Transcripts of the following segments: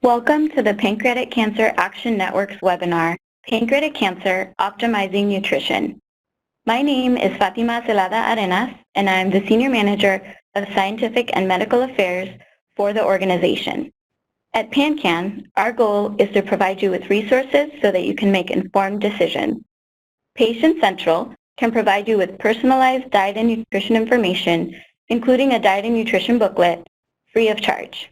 Welcome to the Pancreatic Cancer Action Network's webinar, Pancreatic Cancer, Optimizing Nutrition. My name is Fatima Celada Arenas, and I am the Senior Manager of Scientific and Medical Affairs for the organization. At PanCAN, our goal is to provide you with resources so that you can make informed decisions. Patient Central can provide you with personalized diet and nutrition information, including a diet and nutrition booklet, free of charge.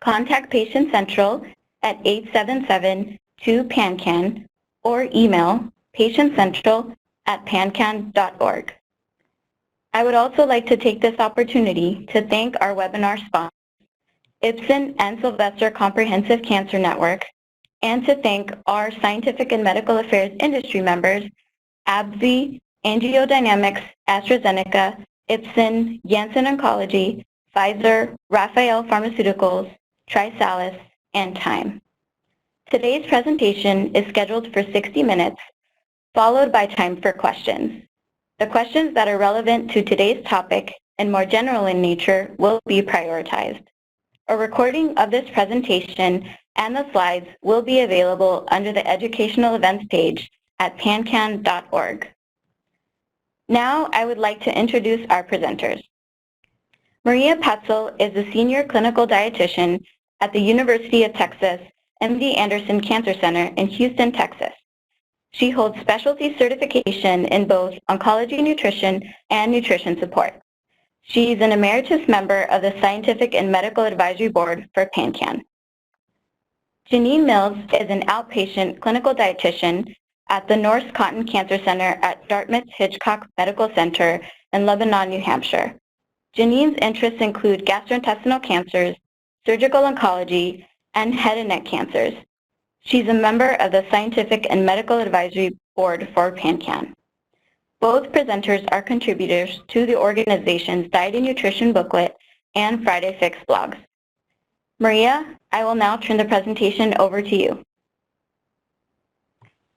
Contact Patient Central at 877-2-PANCAN or email patientcentral@pancan.org. I would also like to take this opportunity to thank our webinar sponsors, Ipsen and Sylvester Comprehensive Cancer Network, and to thank our scientific and medical affairs industry members, AbbVie, AngioDynamics, AstraZeneca, Ipsen, Janssen Oncology, Pfizer, Raphael Pharmaceuticals, TriSalus, and Time. Today's presentation is scheduled for 60 minutes, followed by time for questions. The questions that are relevant to today's topic and more general in nature will be prioritized. A recording of this presentation and the slides will be available under the Educational Events page at pancan.org. Now I would like to introduce our presenters. Maria Petzel is a senior clinical dietitian at the University of Texas MD Anderson Cancer Center in Houston, Texas. She holds specialty certification in both oncology nutrition and nutrition support. She is an emeritus member of the Scientific and Medical Advisory Board for PanCAN. Jeannine Mills is an outpatient clinical dietitian at the Norris Cancer Center at Dartmouth-Hitchcock Medical Center in Lebanon, New Hampshire. Jeannine's interests include gastrointestinal cancers, surgical oncology, and head and neck cancers. She's a member of the Scientific and Medical Advisory Board for PanCAN. Both presenters are contributors to the organization's Diet and Nutrition booklet and Friday Fix blogs. Maria, I will now turn the presentation over to you.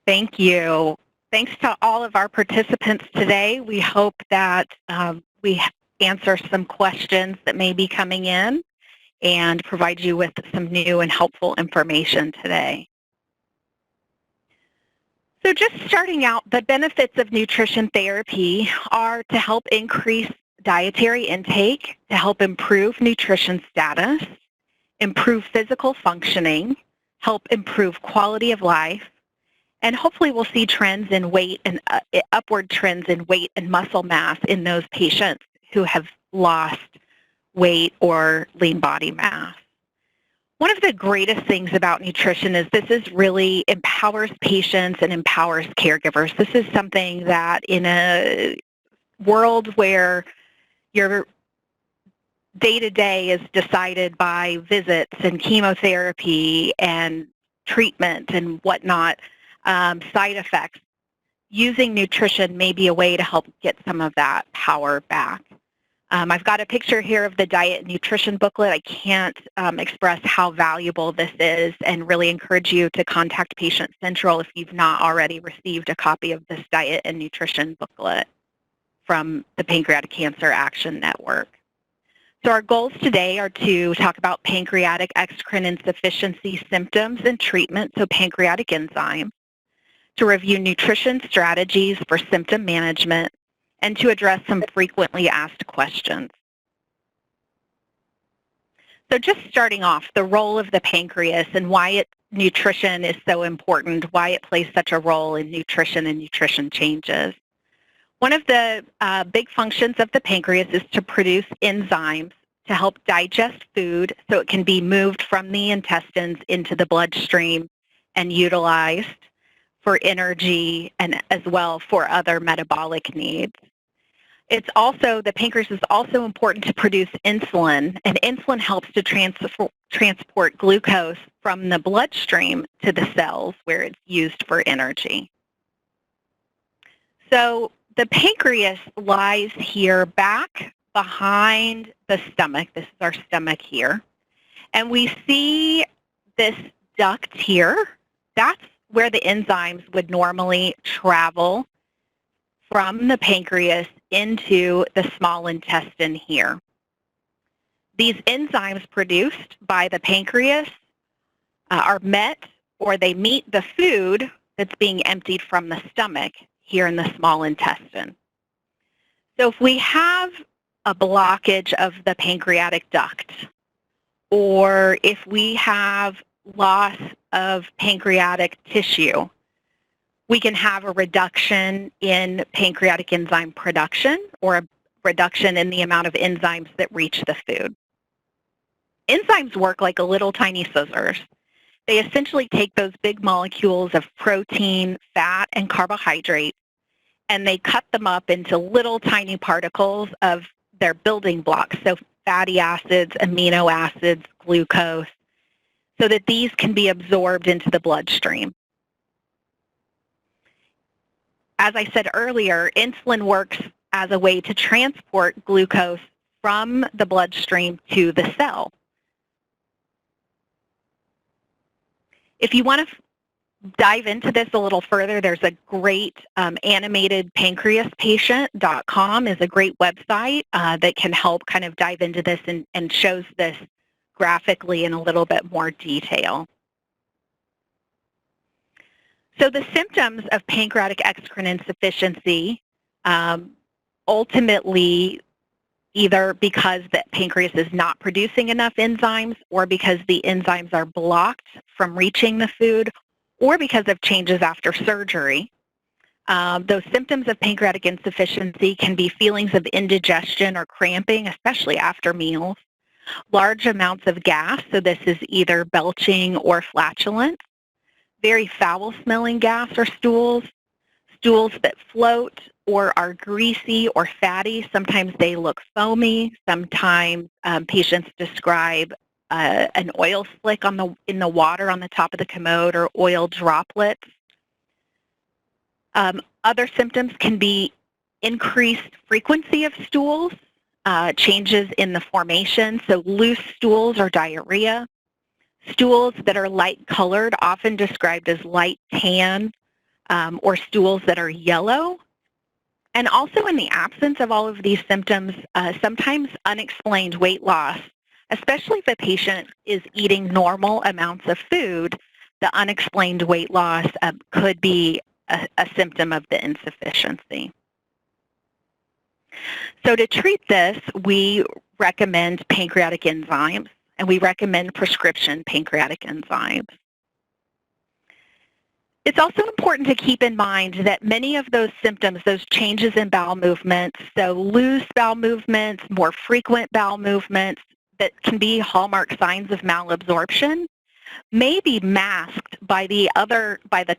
Thank you. Thanks to all of our participants today. We hope that we answer some questions that may be coming in and provide you with some new and helpful information today. So just starting out, the benefits of nutrition therapy are to help increase dietary intake, to help improve nutrition status, improve physical functioning, help improve quality of life, and hopefully we'll see trends in weight and upward trends in weight and muscle mass in those patients who have lost weight or lean body mass. One of the greatest things about nutrition is this really empowers patients and empowers caregivers. This is something that in a world where your day-to-day is decided by visits and chemotherapy and treatment and whatnot, side effects, using nutrition may be a way to help get some of that power back. I've got a picture here of the diet and nutrition booklet. I can't express how valuable this is and really encourage you to contact Patient Central if you've not already received a copy of this diet and nutrition booklet from the Pancreatic Cancer Action Network. So our goals today are to talk about pancreatic exocrine insufficiency symptoms and treatment, so pancreatic enzymes, to review nutrition strategies for symptom management, and to address some frequently asked questions. So just starting off, the role of the pancreas and why nutrition is so important, why it plays such a role in nutrition and nutrition changes. One of the big functions of the pancreas is to produce enzymes to help digest food so it can be moved from the intestines into the bloodstream and utilized for energy and as well for other metabolic needs. The pancreas is also important to produce insulin, and insulin helps to transport glucose from the bloodstream to the cells where it's used for energy. So the pancreas lies here back behind the stomach. This is our stomach here. And we see this duct here. That's where the enzymes would normally travel from the pancreas into the small intestine here. These enzymes produced by the pancreas are met or they meet the food that's being emptied from the stomach here in the small intestine. So if we have a blockage of the pancreatic duct, or if we have loss of pancreatic tissue, we can have a reduction in pancreatic enzyme production or a reduction in the amount of enzymes that reach the food. Enzymes work like a little tiny scissors. They essentially take those big molecules of protein, fat, and carbohydrate, and they cut them up into little tiny particles of their building blocks, so fatty acids, amino acids, glucose, so that these can be absorbed into the bloodstream. As I said earlier, insulin works as a way to transport glucose from the bloodstream to the cell. If you want to dive into this a little further, there's a great animated pancreaspatient.com is a great website that can help kind of dive into this and shows this graphically in a little bit more detail. So the symptoms of pancreatic exocrine insufficiency ultimately either because the pancreas is not producing enough enzymes or because the enzymes are blocked from reaching the food or because of changes after surgery. Those symptoms of pancreatic insufficiency can be feelings of indigestion or cramping, especially after meals, large amounts of gas, so this is either belching or flatulence, very foul-smelling gas or stools, stools that float or are greasy or fatty. Sometimes they look foamy. Sometimes patients describe an oil slick in the water on the top of the commode or oil droplets. Other symptoms can be increased frequency of stools, changes in the formation, so loose stools or diarrhea, stools that are light colored, often described as light tan, or stools that are yellow. And also in the absence of all of these symptoms, sometimes unexplained weight loss, especially if a patient is eating normal amounts of food, the unexplained weight loss could be a symptom of the insufficiency. So to treat this, we recommend pancreatic enzymes, and we recommend prescription pancreatic enzymes. It's also important to keep in mind that many of those symptoms, those changes in bowel movements, so loose bowel movements, more frequent bowel movements that can be hallmark signs of malabsorption, may be masked by the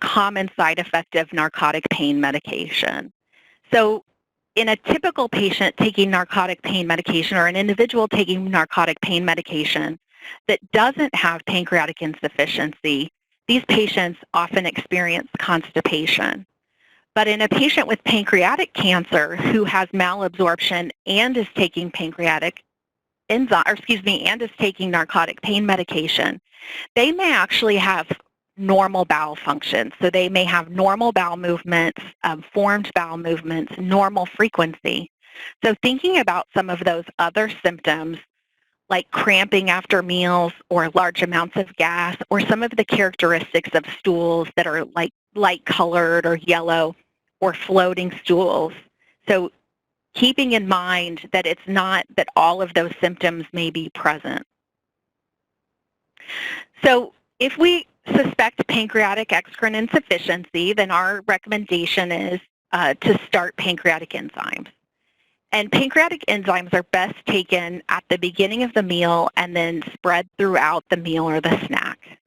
common side effect of narcotic pain medication. So in a typical patient taking narcotic pain medication or an individual taking narcotic pain medication that doesn't have pancreatic insufficiency, these patients often experience constipation. But in a patient with pancreatic cancer who has malabsorption and is taking and is taking narcotic pain medication, they may actually have normal bowel function. So they may have normal bowel movements, formed bowel movements, normal frequency. So thinking about some of those other symptoms like cramping after meals or large amounts of gas or some of the characteristics of stools that are like light colored or yellow or floating stools. So keeping in mind that it's not that all of those symptoms may be present. So if we suspect pancreatic exocrine insufficiency, then our recommendation is to start pancreatic enzymes. And pancreatic enzymes are best taken at the beginning of the meal and then spread throughout the meal or the snack.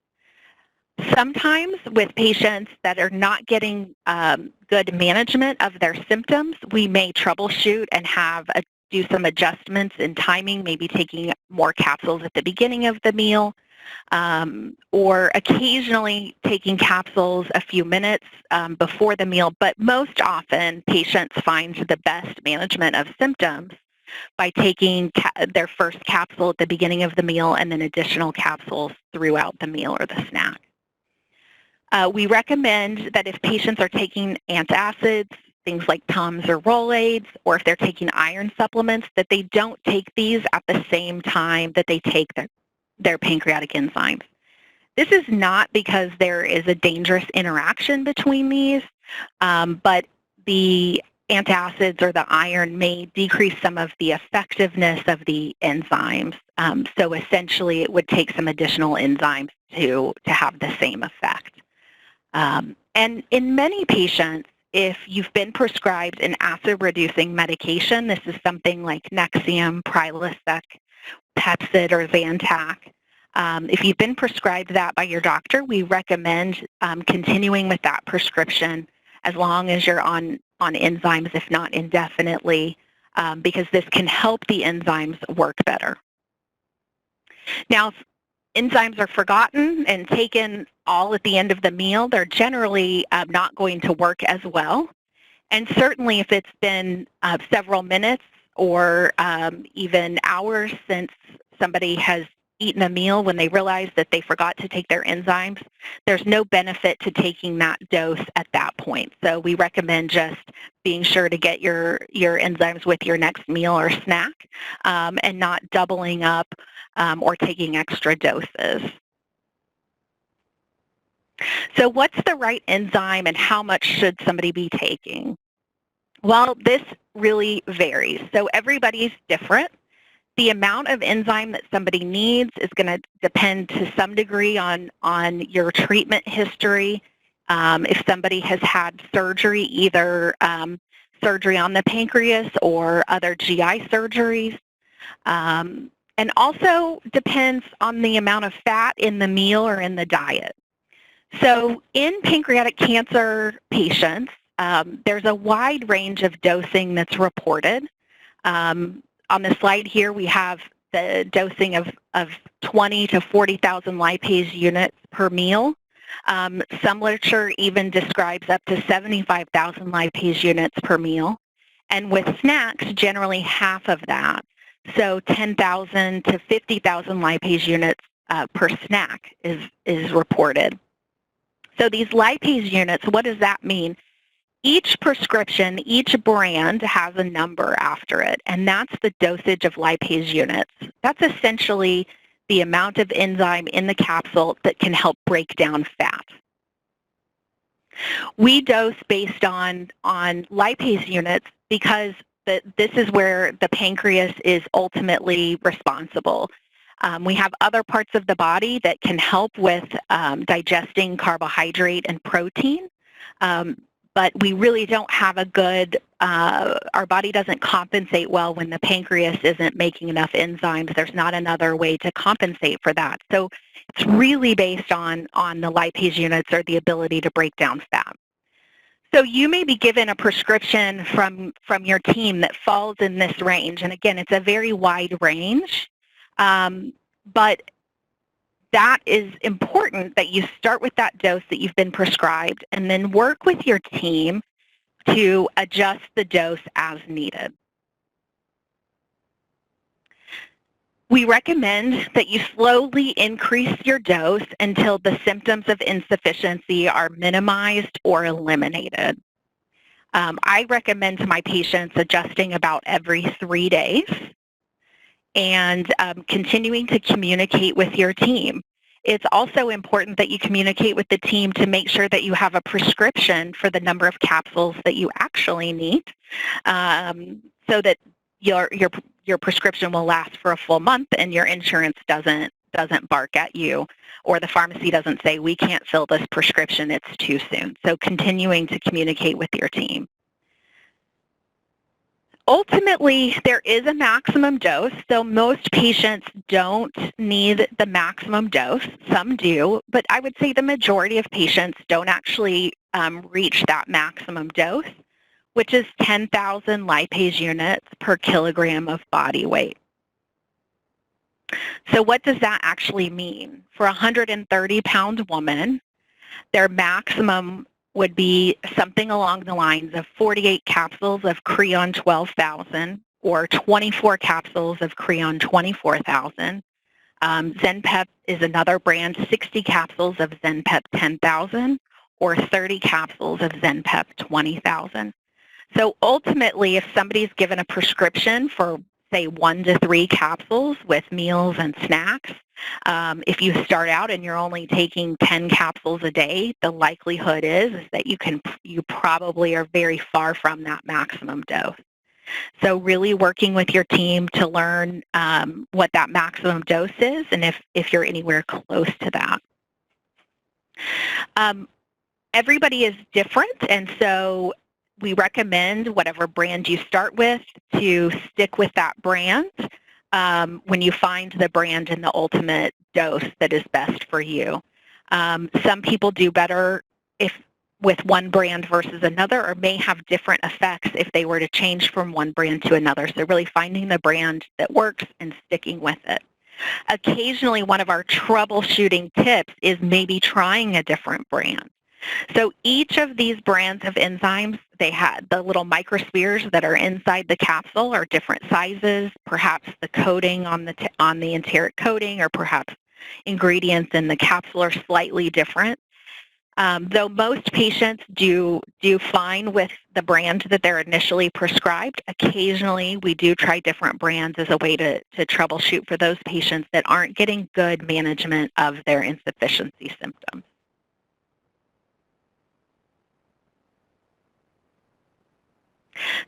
Sometimes with patients that are not getting good management of their symptoms, we may troubleshoot and do some adjustments in timing, maybe taking more capsules at the beginning of the meal, or occasionally taking capsules a few minutes before the meal, but most often patients find the best management of symptoms by taking their first capsule at the beginning of the meal and then additional capsules throughout the meal or the snack. We recommend that if patients are taking antacids, things like Tums or Rolaids, or if they're taking iron supplements, that they don't take these at the same time that they take their pancreatic enzymes. This is not because there is a dangerous interaction between these, but the antacids or the iron may decrease some of the effectiveness of the enzymes. So essentially, it would take some additional enzymes to have the same effect. And in many patients, if you've been prescribed an acid-reducing medication, this is something like Nexium, Prilosec, Petzel, or Zantac. If you've been prescribed that by your doctor, we recommend continuing with that prescription as long as you're on enzymes, if not indefinitely, because this can help the enzymes work better. Now, if enzymes are forgotten and taken all at the end of the meal, they're generally not going to work as well. And certainly if it's been several minutes or even hours since somebody has eaten a meal when they realize that they forgot to take their enzymes, there's no benefit to taking that dose at that point. So we recommend just being sure to get your enzymes with your next meal or snack and not doubling up or taking extra doses. So what's the right enzyme and how much should somebody be taking? Well, this really varies. So everybody's different. The amount of enzyme that somebody needs is going to depend to some degree on your treatment history. If somebody has had surgery, either surgery on the pancreas or other GI surgeries. And also depends on the amount of fat in the meal or in the diet. So in pancreatic cancer patients, there's a wide range of dosing that's reported. On the slide here, we have the dosing of 20 to 40,000 lipase units per meal. Some literature even describes up to 75,000 lipase units per meal. And with snacks, generally half of that. So 10,000 to 50,000 lipase units per snack is reported. So these lipase units, what does that mean? Each prescription, each brand has a number after it, and that's the dosage of lipase units. That's essentially the amount of enzyme in the capsule that can help break down fat. We dose based on lipase units because this is where the pancreas is ultimately responsible. We have other parts of the body that can help with digesting carbohydrate and protein. But we really don't have a good, our body doesn't compensate well when the pancreas isn't making enough enzymes. There's not another way to compensate for that. So it's really based on the lipase units or the ability to break down fat. So you may be given a prescription from your team that falls in this range. And again, it's a very wide range, but that is important that you start with that dose that you've been prescribed and then work with your team to adjust the dose as needed. We recommend that you slowly increase your dose until the symptoms of insufficiency are minimized or eliminated. I recommend to my patients adjusting about every 3 days and continuing to communicate with your team. It's also important that you communicate with the team to make sure that you have a prescription for the number of capsules that you actually need so that your prescription will last for a full month and your insurance doesn't bark at you, or the pharmacy doesn't say, we can't fill this prescription, it's too soon. So continuing to communicate with your team. Ultimately, there is a maximum dose, so most patients don't need the maximum dose. Some do, but I would say the majority of patients don't actually reach that maximum dose, which is 10,000 lipase units per kilogram of body weight. So what does that actually mean? For a 130-pound woman, their maximum would be something along the lines of 48 capsules of Creon 12,000 or 24 capsules of Creon 24,000. Zenpep is another brand, 60 capsules of Zenpep 10,000 or 30 capsules of Zenpep 20,000. So ultimately, if somebody's given a prescription for say 1 to 3 capsules with meals and snacks. If you start out and you're only taking 10 capsules a day, the likelihood is that you probably are very far from that maximum dose. So really working with your team to learn what that maximum dose is and if you're anywhere close to that. Everybody is different, and so we recommend whatever brand you start with to stick with that brand when you find the brand and the ultimate dose that is best for you. Some people do better with one brand versus another, or may have different effects if they were to change from one brand to another. So really finding the brand that works and sticking with it. Occasionally, one of our troubleshooting tips is maybe trying a different brand. So each of these brands of enzymes, they had the little microspheres that are inside the capsule are different sizes, perhaps the coating on the enteric coating, or perhaps ingredients in the capsule are slightly different. Though most patients do fine with the brand that they're initially prescribed, occasionally we do try different brands as a way to troubleshoot for those patients that aren't getting good management of their insufficiency symptoms.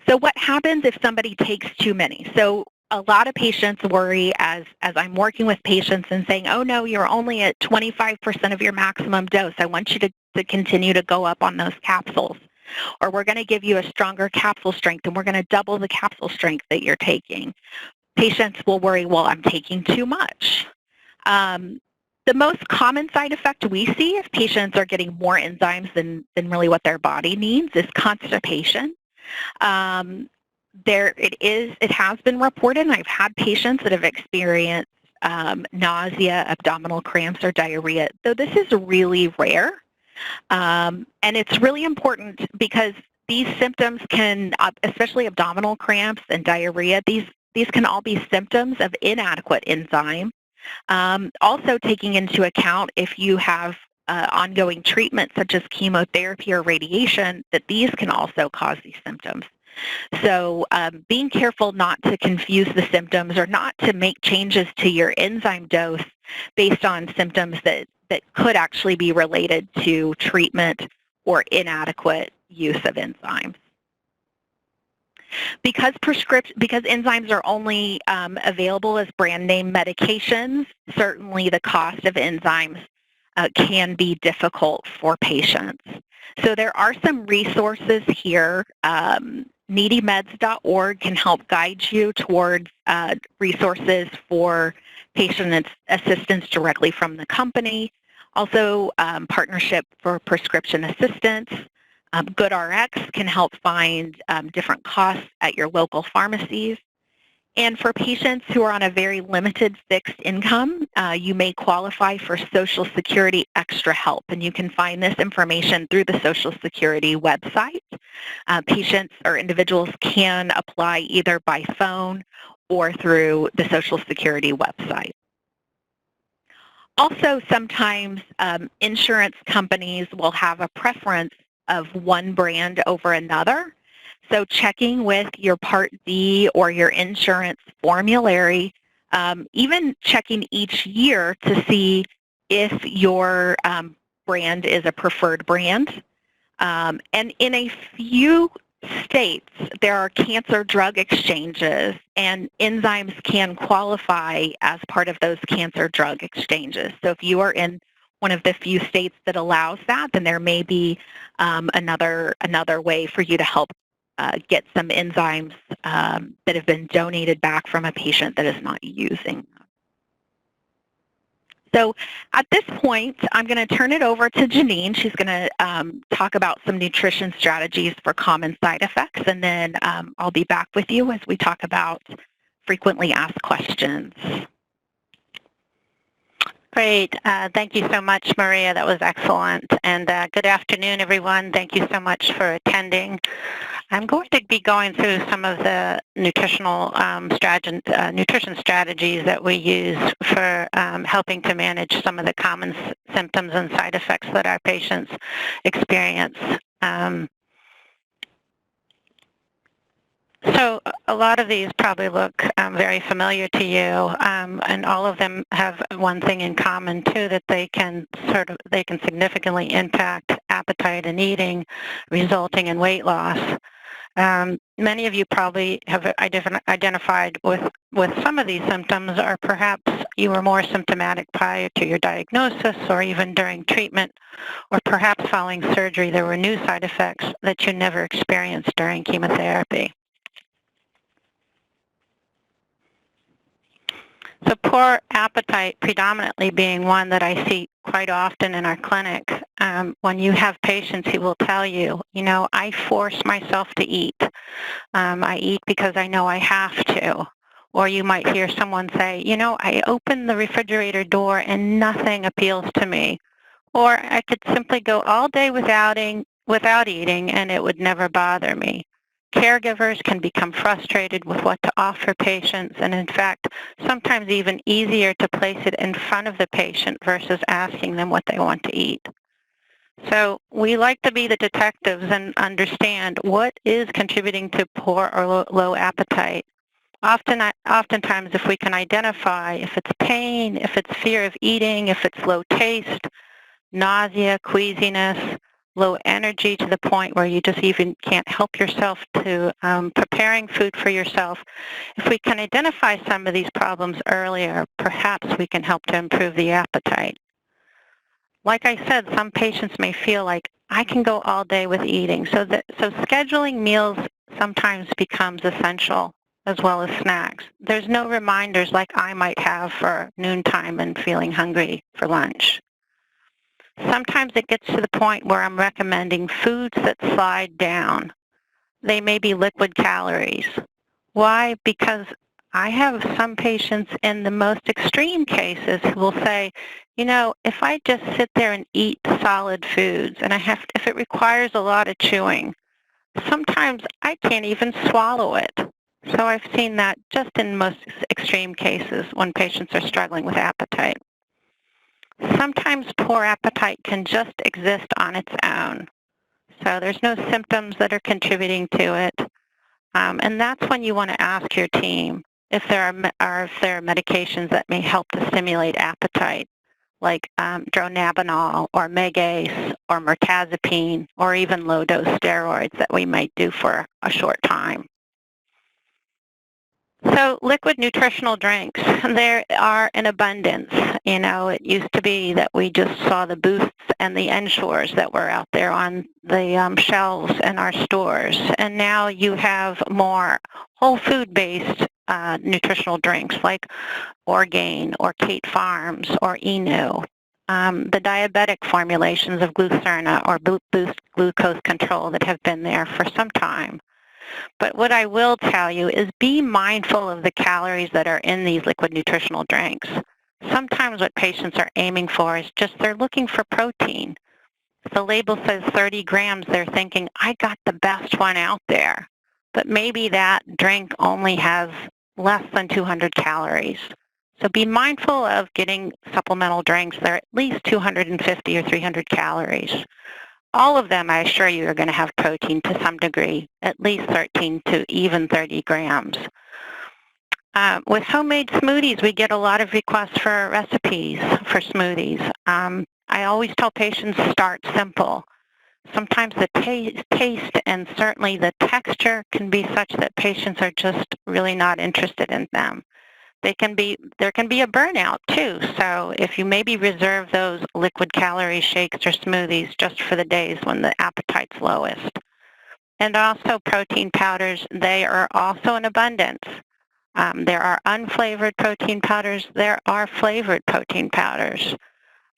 So what happens if somebody takes too many? So a lot of patients worry as I'm working with patients and saying, oh no, you're only at 25% of your maximum dose. I want you to continue to go up on those capsules. Or we're going to give you a stronger capsule strength and we're going to double the capsule strength that you're taking. Patients will worry, well, I'm taking too much. The most common side effect we see if patients are getting more enzymes than really what their body needs is constipation. It has been reported, and I've had patients that have experienced nausea, abdominal cramps, or diarrhea, though this is really rare. And it's really important because these symptoms can, especially abdominal cramps and diarrhea, these can all be symptoms of inadequate enzyme. Also taking into account if you have ongoing treatment such as chemotherapy or radiation, that these can also cause these symptoms. So being careful not to confuse the symptoms or not to make changes to your enzyme dose based on symptoms that could actually be related to treatment or inadequate use of enzymes. Because enzymes are only available as brand name medications, certainly the cost of enzymes can be difficult for patients. So there are some resources here. Needymeds.org can help guide you towards resources for patient assistance directly from the company. Also, Partnership for Prescription Assistance. GoodRx can help find different costs at your local pharmacies. And for patients who are on a very limited fixed income, you may qualify for Social Security Extra Help, and you can find this information through the Social Security website. Patients or individuals can apply either by phone or through the Social Security website. Also, sometimes insurance companies will have a preference of one brand over another. So checking with your Part D or your insurance formulary, even checking each year to see if your brand is a preferred brand. And in a few states, there are cancer drug exchanges, and enzymes can qualify as part of those cancer drug exchanges. So if you are in one of the few states that allows that, then there may be another way for you to help get some enzymes that have been donated back from a patient that is not using them. So at this point, I'm going to turn it over to Jeannine. She's going to talk about some nutrition strategies for common side effects, and then I'll be back with you as we talk about frequently asked questions. Great. Thank you so much, Maria. That was excellent. And good afternoon, everyone. Thank you so much for attending. I'm going to be going through some of the nutrition strategies that we use for helping to manage some of the common symptoms and side effects that our patients experience. So a lot of these probably look very familiar to you, and all of them have one thing in common too, that they can significantly impact appetite and eating, resulting in weight loss. Many of you probably have identified with some of these symptoms, or perhaps you were more symptomatic prior to your diagnosis or even during treatment, or perhaps following surgery there were new side effects that you never experienced during chemotherapy. So poor appetite predominantly being one that I see quite often in our clinic. When you have patients who will tell you, I force myself to eat. I eat because I know I have to. Or you might hear someone say, I open the refrigerator door and nothing appeals to me. Or I could simply go all day without eating and it would never bother me. Caregivers can become frustrated with what to offer patients, and in fact, sometimes even easier to place it in front of the patient versus asking them what they want to eat. So we like to be the detectives and understand what is contributing to poor or low appetite. Oftentimes, if we can identify if it's pain, if it's fear of eating, if it's low taste, nausea, queasiness, low energy to the point where you just even can't help yourself to preparing food for yourself. If we can identify some of these problems earlier, perhaps we can help to improve the appetite. Like I said, some patients may feel like I can go all day with eating, so scheduling meals sometimes becomes essential, as well as snacks. There's no reminders like I might have for noontime and feeling hungry for lunch. Sometimes it gets to the point where I'm recommending foods that slide down. They may be liquid calories. Why? Because I have some patients in the most extreme cases who will say, if I just sit there and eat solid foods, and if it requires a lot of chewing, sometimes I can't even swallow it. So I've seen that just in most extreme cases when patients are struggling with appetite. Sometimes poor appetite can just exist on its own. So there's no symptoms that are contributing to it. And that's when you want to ask your team if there are medications that may help to stimulate appetite, like dronabinol or Megace or mirtazapine or even low-dose steroids that we might do for a short time. So liquid nutritional drinks, there are in abundance. It used to be that we just saw the Boosts and the Ensures that were out there on the shelves in our stores. And now you have more whole food-based nutritional drinks like Orgain or Kate Farms or Enu. The diabetic formulations of Glucerna or Boost Glucose Control that have been there for some time. But what I will tell you is be mindful of the calories that are in these liquid nutritional drinks. Sometimes what patients are aiming for is just they're looking for protein. If the label says 30 grams, they're thinking, I got the best one out there. But maybe that drink only has less than 200 calories. So be mindful of getting supplemental drinks. They're at least 250 or 300 calories. All of them, I assure you, are going to have protein to some degree, at least 13 to even 30 grams. With homemade smoothies, we get a lot of requests for recipes for smoothies. I always tell patients start simple. Sometimes the taste and certainly the texture can be such that patients are just really not interested in them. There can be a burnout too, so if you maybe reserve those liquid calorie shakes or smoothies just for the days when the appetite's lowest. And also protein powders, they are also in abundance. There are unflavored protein powders, there are flavored protein powders.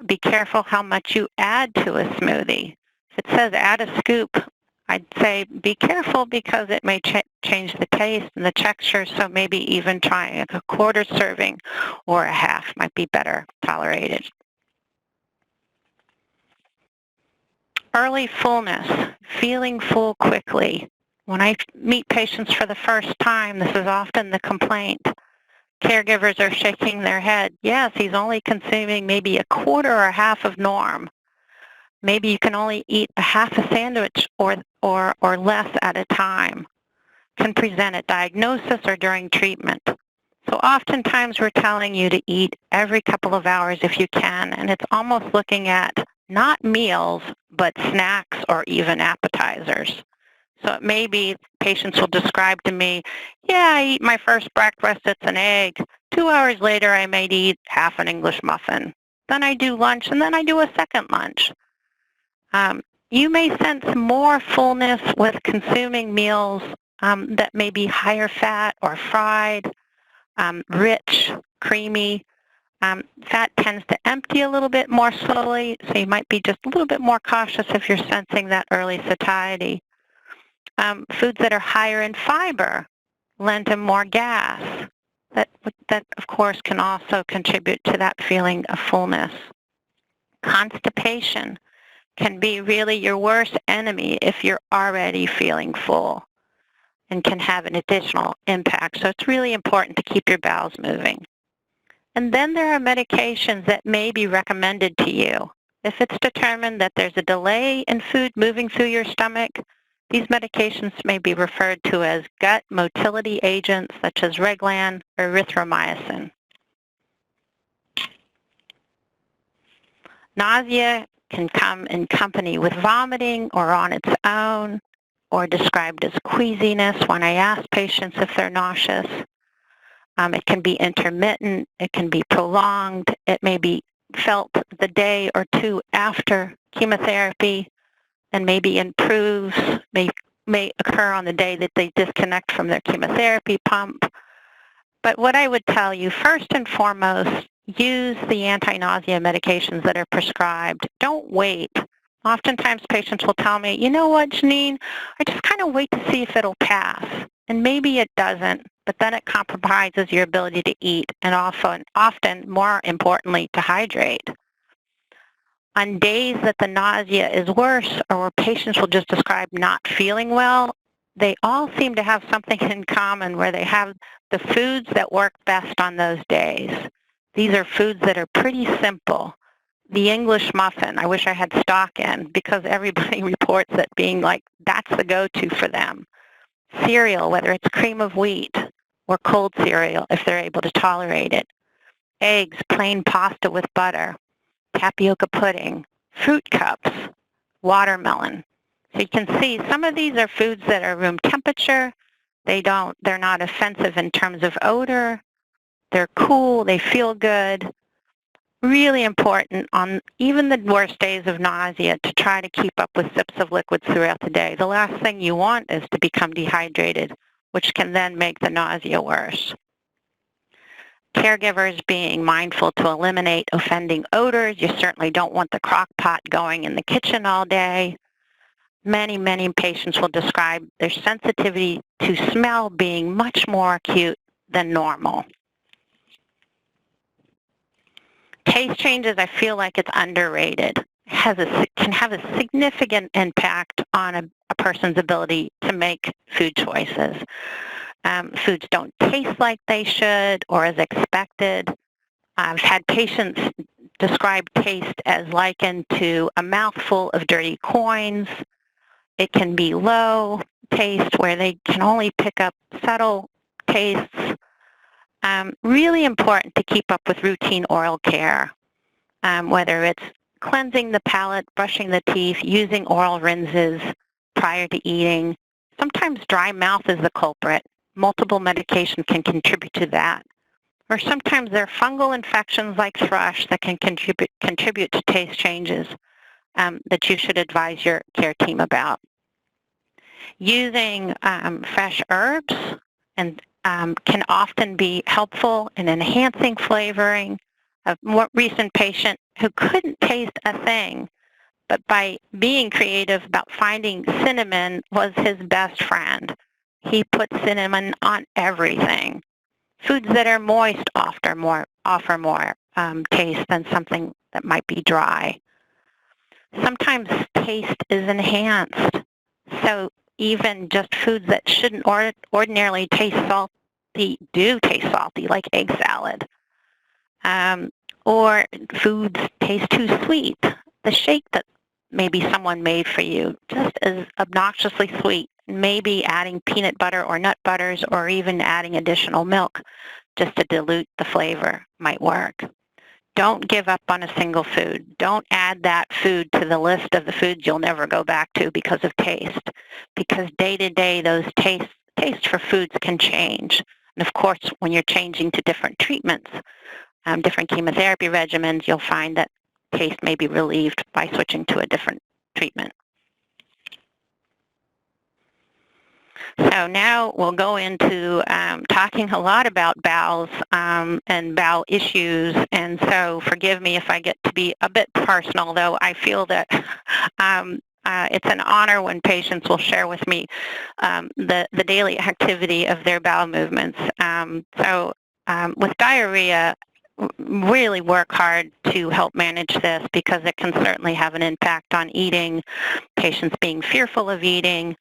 Be careful how much you add to a smoothie. If it says add a scoop, I'd say be careful because it may change the taste and the texture, so maybe even trying a quarter serving or a half might be better tolerated. Early fullness, feeling full quickly. When I meet patients for the first time, this is often the complaint. Caregivers are shaking their head. Yes, he's only consuming maybe a quarter or a half of norm. Maybe you can only eat a half a sandwich or less at a time. can present at diagnosis or during treatment. So oftentimes we're telling you to eat every couple of hours if you can, and it's almost looking at not meals, but snacks or even appetizers. So it may be patients will describe to me, yeah, I eat my first breakfast, it's an egg. 2 hours later, I may eat half an English muffin. Then I do lunch, and then I do a second lunch. You may sense more fullness with consuming meals that may be higher fat or fried, rich, creamy. Fat tends to empty a little bit more slowly, so you might be just a little bit more cautious if you're sensing that early satiety. Foods that are higher in fiber lend to more gas. That, of course, can also contribute to that feeling of fullness. Constipation can be really your worst enemy if you're already feeling full and can have an additional impact. So it's really important to keep your bowels moving. And then there are medications that may be recommended to you. If it's determined that there's a delay in food moving through your stomach, these medications may be referred to as gut motility agents such as Reglan or erythromycin. Nausea can come in company with vomiting or on its own, or described as queasiness when I ask patients if they're nauseous. It can be intermittent, it can be prolonged, it may be felt the day or two after chemotherapy and maybe improves, may occur on the day that they disconnect from their chemotherapy pump. But what I would tell you, first and foremost, use the anti-nausea medications that are prescribed. Don't wait. Oftentimes patients will tell me, you know what, Jeannine, I just kind of wait to see if it'll pass. And maybe it doesn't, but then it compromises your ability to eat and often, more importantly, to hydrate. On days that the nausea is worse or where patients will just describe not feeling well, they all seem to have something in common where they have the foods that work best on those days. These are foods that are pretty simple. The English muffin, I wish I had stock in because everybody reports that being like, that's the go-to for them. Cereal, whether it's cream of wheat or cold cereal, if they're able to tolerate it. Eggs, plain pasta with butter, tapioca pudding, fruit cups, watermelon. So you can see some of these are foods that are room temperature. They're not offensive in terms of odor. They're cool, they feel good. Really important on even the worst days of nausea to try to keep up with sips of liquids throughout the day. The last thing you want is to become dehydrated, which can then make the nausea worse. Caregivers being mindful to eliminate offending odors. You certainly don't want the crock pot going in the kitchen all day. Many, many patients will describe their sensitivity to smell being much more acute than normal. Taste changes, I feel like it's underrated. It can have a significant impact on a person's ability to make food choices. Foods don't taste like they should or as expected. I've had patients describe taste as likened to a mouthful of dirty coins. It can be low taste where they can only pick up subtle tastes. Really important to keep up with routine oral care, whether it's cleansing the palate, brushing the teeth, using oral rinses prior to eating. Sometimes dry mouth is the culprit. Multiple medication can contribute to that. Or sometimes there are fungal infections like thrush that can contribute to taste changes that you should advise your care team about. Using fresh herbs can often be helpful in enhancing flavoring. A more recent patient who couldn't taste a thing, but by being creative about finding cinnamon was his best friend. He put cinnamon on everything. Foods that are moist offer more taste than something that might be dry. Sometimes taste is enhanced. So even just foods that shouldn't ordinarily taste salty do taste salty, like egg salad. Or foods taste too sweet. The shake that maybe someone made for you just is obnoxiously sweet maybe adding peanut butter or nut butters or even adding additional milk just to dilute the flavor might work. Don't give up on a single food. Don't add that food to the list of the foods you'll never go back to because of taste. Because day to day, those taste for foods can change. And of course, when you're changing to different treatments, different chemotherapy regimens, you'll find that taste may be relieved by switching to a different treatment. So now we'll go into talking a lot about bowels and bowel issues. And so forgive me if I get to be a bit personal, though I feel that it's an honor when patients will share with me the daily activity of their bowel movements. With diarrhea, really work hard to help manage this because it can certainly have an impact on eating, patients being fearful of eating,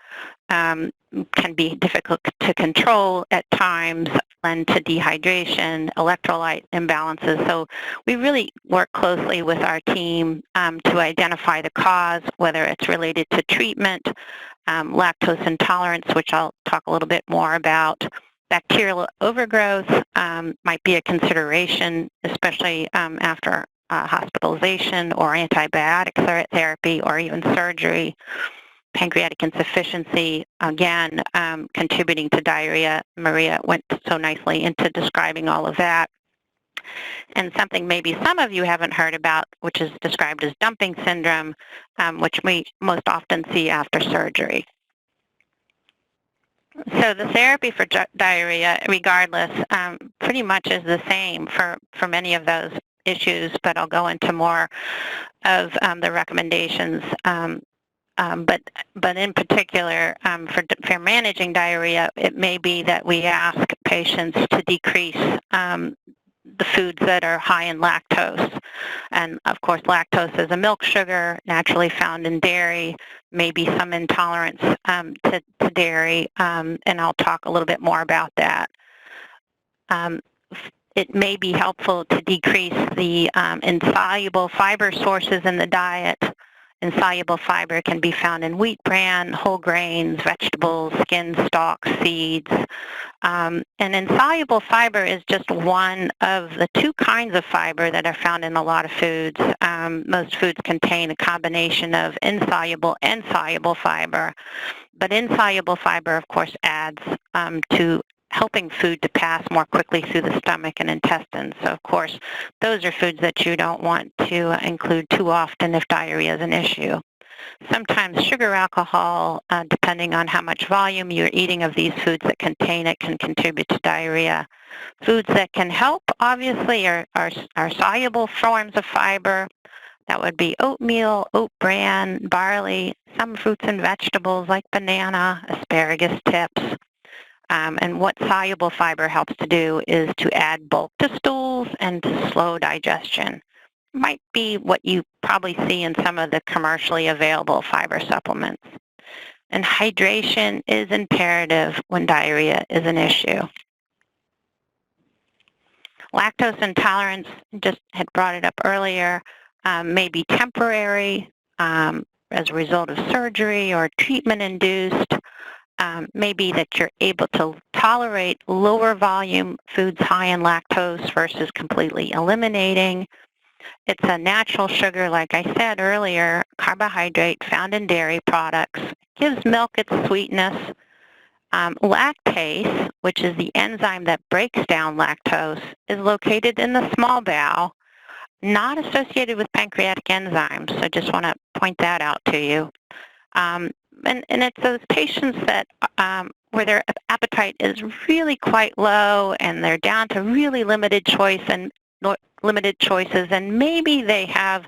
can be difficult to control at times, lend to dehydration, electrolyte imbalances. So we really work closely with our team to identify the cause, whether it's related to treatment, lactose intolerance, which I'll talk a little bit more about. Bacterial overgrowth might be a consideration, especially after hospitalization or antibiotic therapy or even surgery. Pancreatic insufficiency, again, contributing to diarrhea. Maria went so nicely into describing all of that. And something maybe some of you haven't heard about, which is described as dumping syndrome, which we most often see after surgery. So the therapy for diarrhea, regardless, pretty much is the same for many of those issues, but I'll go into more of the recommendations. But in particular, for managing diarrhea, it may be that we ask patients to decrease the foods that are high in lactose. And of course, lactose is a milk sugar naturally found in dairy, maybe some intolerance to dairy, and I'll talk a little bit more about that. It may be helpful to decrease the insoluble fiber sources in the diet. Insoluble fiber can be found in wheat bran, whole grains, vegetables, skin, stalks, seeds. And insoluble fiber is just one of the two kinds of fiber that are found in a lot of foods. Most foods contain a combination of insoluble and soluble fiber. But insoluble fiber, of course, adds to helping food to pass more quickly through the stomach and intestines. So, of course, those are foods that you don't want to include too often if diarrhea is an issue. Sometimes sugar alcohol, depending on how much volume you're eating of these foods that contain it, can contribute to diarrhea. Foods that can help, obviously, are soluble forms of fiber. That would be oatmeal, oat bran, barley, some fruits and vegetables like banana, asparagus tips. And what soluble fiber helps to do is to add bulk to stools and to slow digestion. Might be what you probably see in some of the commercially available fiber supplements. And hydration is imperative when diarrhea is an issue. Lactose intolerance, just had brought it up earlier, may be temporary as a result of surgery or treatment-induced. Maybe that you're able to tolerate lower volume foods high in lactose versus completely eliminating. It's a natural sugar, like I said earlier, carbohydrate found in dairy products. It gives milk its sweetness. Lactase, which is the enzyme that breaks down lactose, is located in the small bowel, not associated with pancreatic enzymes. So just want to point that out to you. And it's those patients that where their appetite is really quite low and they're down to really limited choices, and maybe they have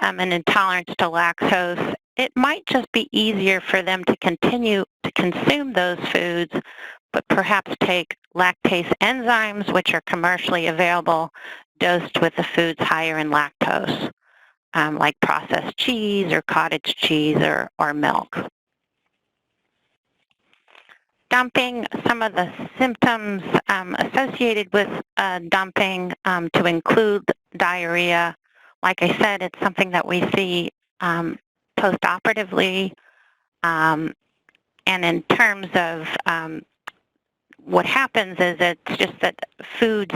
an intolerance to lactose. It might just be easier for them to continue to consume those foods, but perhaps take lactase enzymes, which are commercially available, dosed with the foods higher in lactose, like processed cheese or cottage cheese or milk. Dumping, some of the symptoms associated with dumping to include diarrhea. Like I said, it's something that we see post-operatively. And in terms of what happens is it's just that foods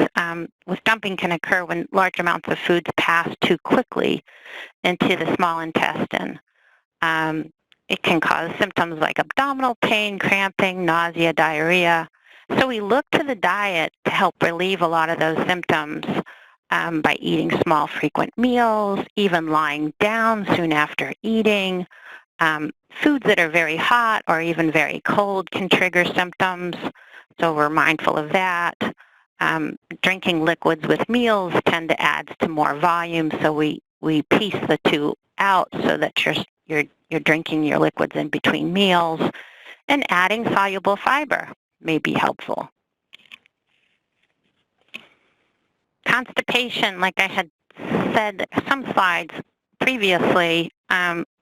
with dumping can occur when large amounts of foods pass too quickly into the small intestine. It can cause symptoms like abdominal pain, cramping, nausea, diarrhea. So we look to the diet to help relieve a lot of those symptoms by eating small, frequent meals, even lying down soon after eating. Foods that are very hot or even very cold can trigger symptoms, so we're mindful of that. Drinking liquids with meals tend to add to more volume, so we piece the two out so that you're drinking your liquids in between meals, and adding soluble fiber may be helpful. Constipation, like I had said some slides previously,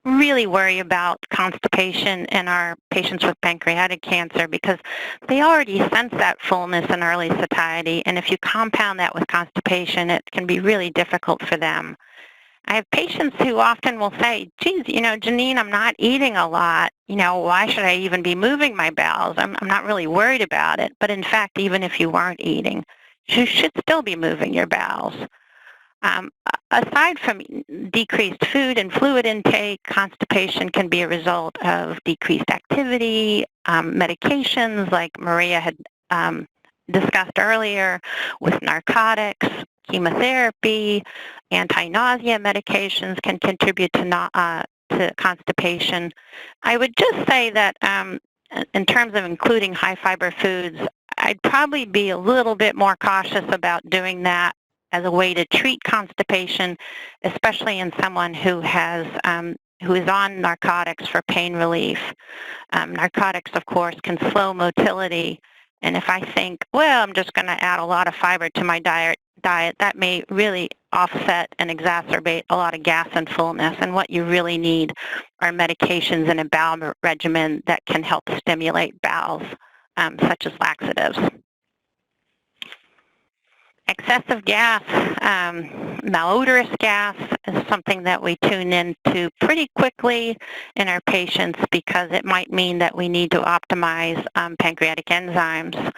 really worry about constipation in our patients with pancreatic cancer because they already sense that fullness in early satiety, and if you compound that with constipation, it can be really difficult for them. I have patients who often will say, geez, Jeannine, I'm not eating a lot. Why should I even be moving my bowels? I'm not really worried about it. But in fact, even if you weren't eating, you should still be moving your bowels. Aside from decreased food and fluid intake, constipation can be a result of decreased activity, medications like Maria had discussed earlier with narcotics, chemotherapy, anti-nausea medications can contribute to constipation. I would just say that in terms of including high-fiber foods, I'd probably be a little bit more cautious about doing that as a way to treat constipation, especially in someone who is on narcotics for pain relief. Narcotics, of course, can slow motility, and if I think, well, I'm just going to add a lot of fiber to my diet, that may really offset and exacerbate a lot of gas and fullness, and what you really need are medications and a bowel regimen that can help stimulate bowels, such as laxatives. Excessive gas, malodorous gas is something that we tune into pretty quickly in our patients because it might mean that we need to optimize pancreatic enzymes.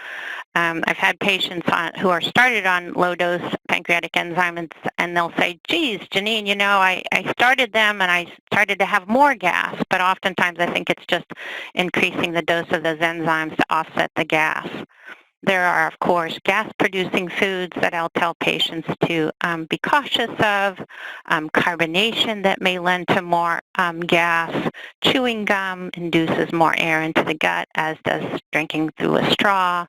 I've had patients who are started on low-dose pancreatic enzymes, and they'll say, geez, Jeannine, I started them and I started to have more gas, but oftentimes I think it's just increasing the dose of those enzymes to offset the gas. There are, of course, gas-producing foods that I'll tell patients to be cautious of, carbonation that may lend to more gas. Chewing gum induces more air into the gut, as does drinking through a straw.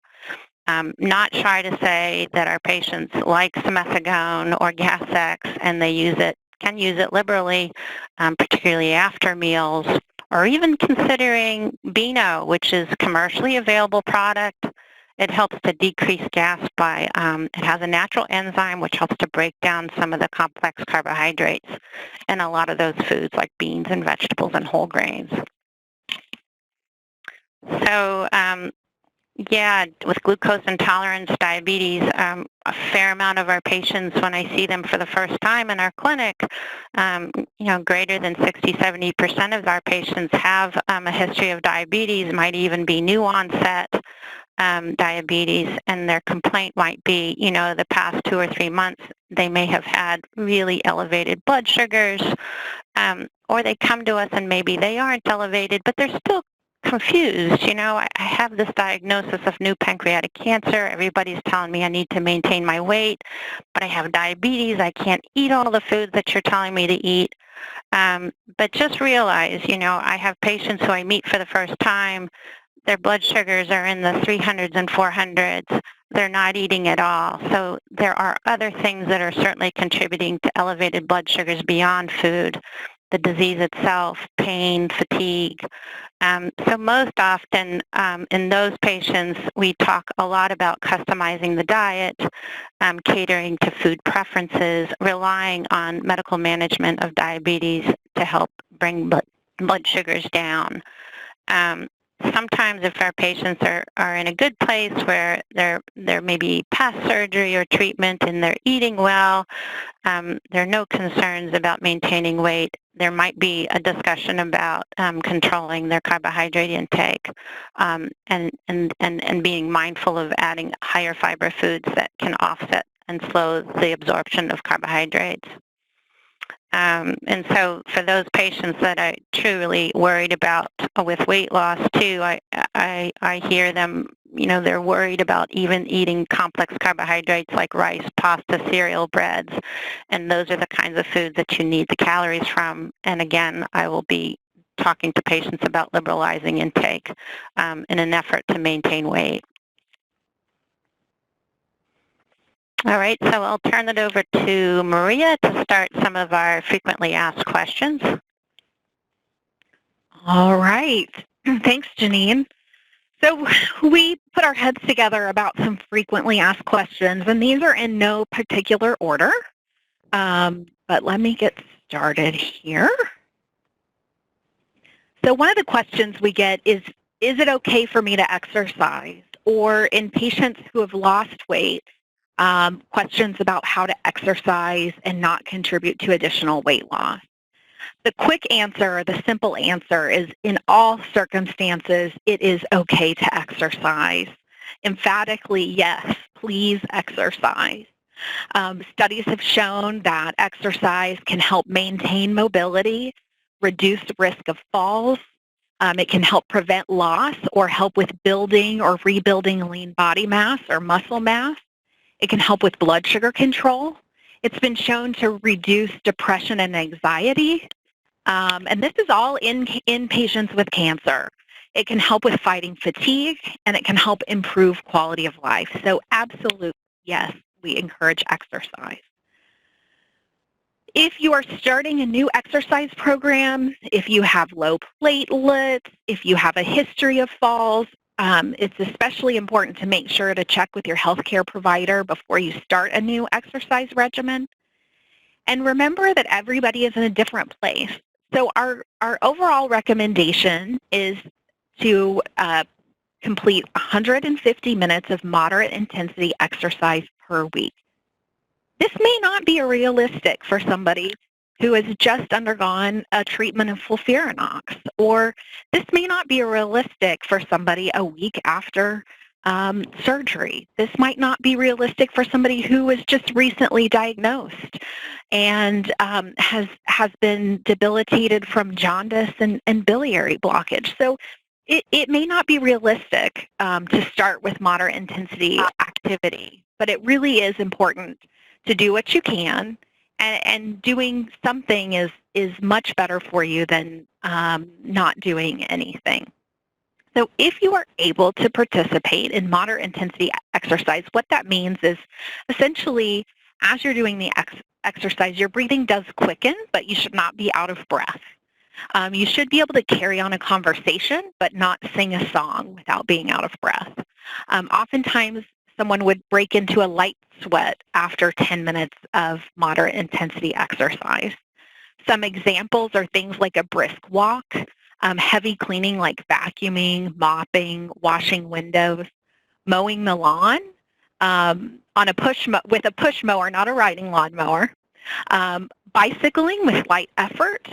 Not shy to say that our patients like simethicone or Gas-X, and they can use it liberally, particularly after meals, or even considering Beano, which is a commercially available product. It helps to decrease gas by, it has a natural enzyme which helps to break down some of the complex carbohydrates in a lot of those foods like beans and vegetables and whole grains. So, yeah, with glucose intolerance, diabetes, a fair amount of our patients, when I see them for the first time in our clinic, greater than 60–70% of our patients have a history of diabetes, might even be new onset diabetes, and their complaint might be, the past 2 or 3 months, they may have had really elevated blood sugars, or they come to us and maybe they aren't elevated, but they're still confused. I have this diagnosis of new pancreatic cancer. Everybody's telling me I need to maintain my weight, but I have diabetes. I can't eat all the foods that you're telling me to eat. But just realize, I have patients who I meet for the first time. Their blood sugars are in the 300s and 400s. They're not eating at all. So there are other things that are certainly contributing to elevated blood sugars beyond food, the disease itself, pain, fatigue. So most often in those patients, we talk a lot about customizing the diet, catering to food preferences, relying on medical management of diabetes to help bring blood sugars down. sometimes if our patients are in a good place where there may be past surgery or treatment and they're eating well, there are no concerns about maintaining weight. There might be a discussion about controlling their carbohydrate intake and being mindful of adding higher fiber foods that can offset and slow the absorption of carbohydrates. And so for those patients that are truly worried about with weight loss too, I hear them, they're worried about even eating complex carbohydrates like rice, pasta, cereal, breads, and those are the kinds of foods that you need the calories from. And again, I will be talking to patients about liberalizing intake in an effort to maintain weight. All right, so I'll turn it over to Maria to start some of our frequently asked questions. All right. Thanks, Jeannine. So we put our heads together about some frequently asked questions, and these are in no particular order. But let me get started here. So one of the questions we get is it okay for me to exercise? Or in patients who have lost weight, questions about how to exercise and not contribute to additional weight loss. The quick answer, the simple answer is in all circumstances, it is okay to exercise. Emphatically, yes, please exercise. Studies have shown that exercise can help maintain mobility, reduce risk of falls. It can help prevent loss or help with building or rebuilding lean body mass or muscle mass. It can help with blood sugar control. It's been shown to reduce depression and anxiety. And this is all in patients with cancer. It can help with fighting fatigue, and it can help improve quality of life. So absolutely, yes, we encourage exercise. If you are starting a new exercise program, if you have low platelets, if you have a history of falls, it's especially important to make sure to check with your healthcare provider before you start a new exercise regimen. And remember that everybody is in a different place. So our overall recommendation is to complete 150 minutes of moderate intensity exercise per week. This may not be realistic for somebody who has just undergone a treatment of FOLFIRINOX, or this may not be realistic for somebody a week after surgery. This might not be realistic for somebody who was just recently diagnosed and has been debilitated from jaundice and biliary blockage. So it may not be realistic to start with moderate intensity activity, but it really is important to do what you can, and doing something is much better for you than not doing anything. So if you are able to participate in moderate intensity exercise, what that means is essentially as you're doing the exercise, your breathing does quicken, but you should not be out of breath. You should be able to carry on a conversation, but not sing a song without being out of breath. Oftentimes, someone would break into a light sweat after 10 minutes of moderate intensity exercise. Some examples are things like a brisk walk, heavy cleaning like vacuuming, mopping, washing windows, mowing the lawn with a push mower, not a riding lawnmower, bicycling with light effort,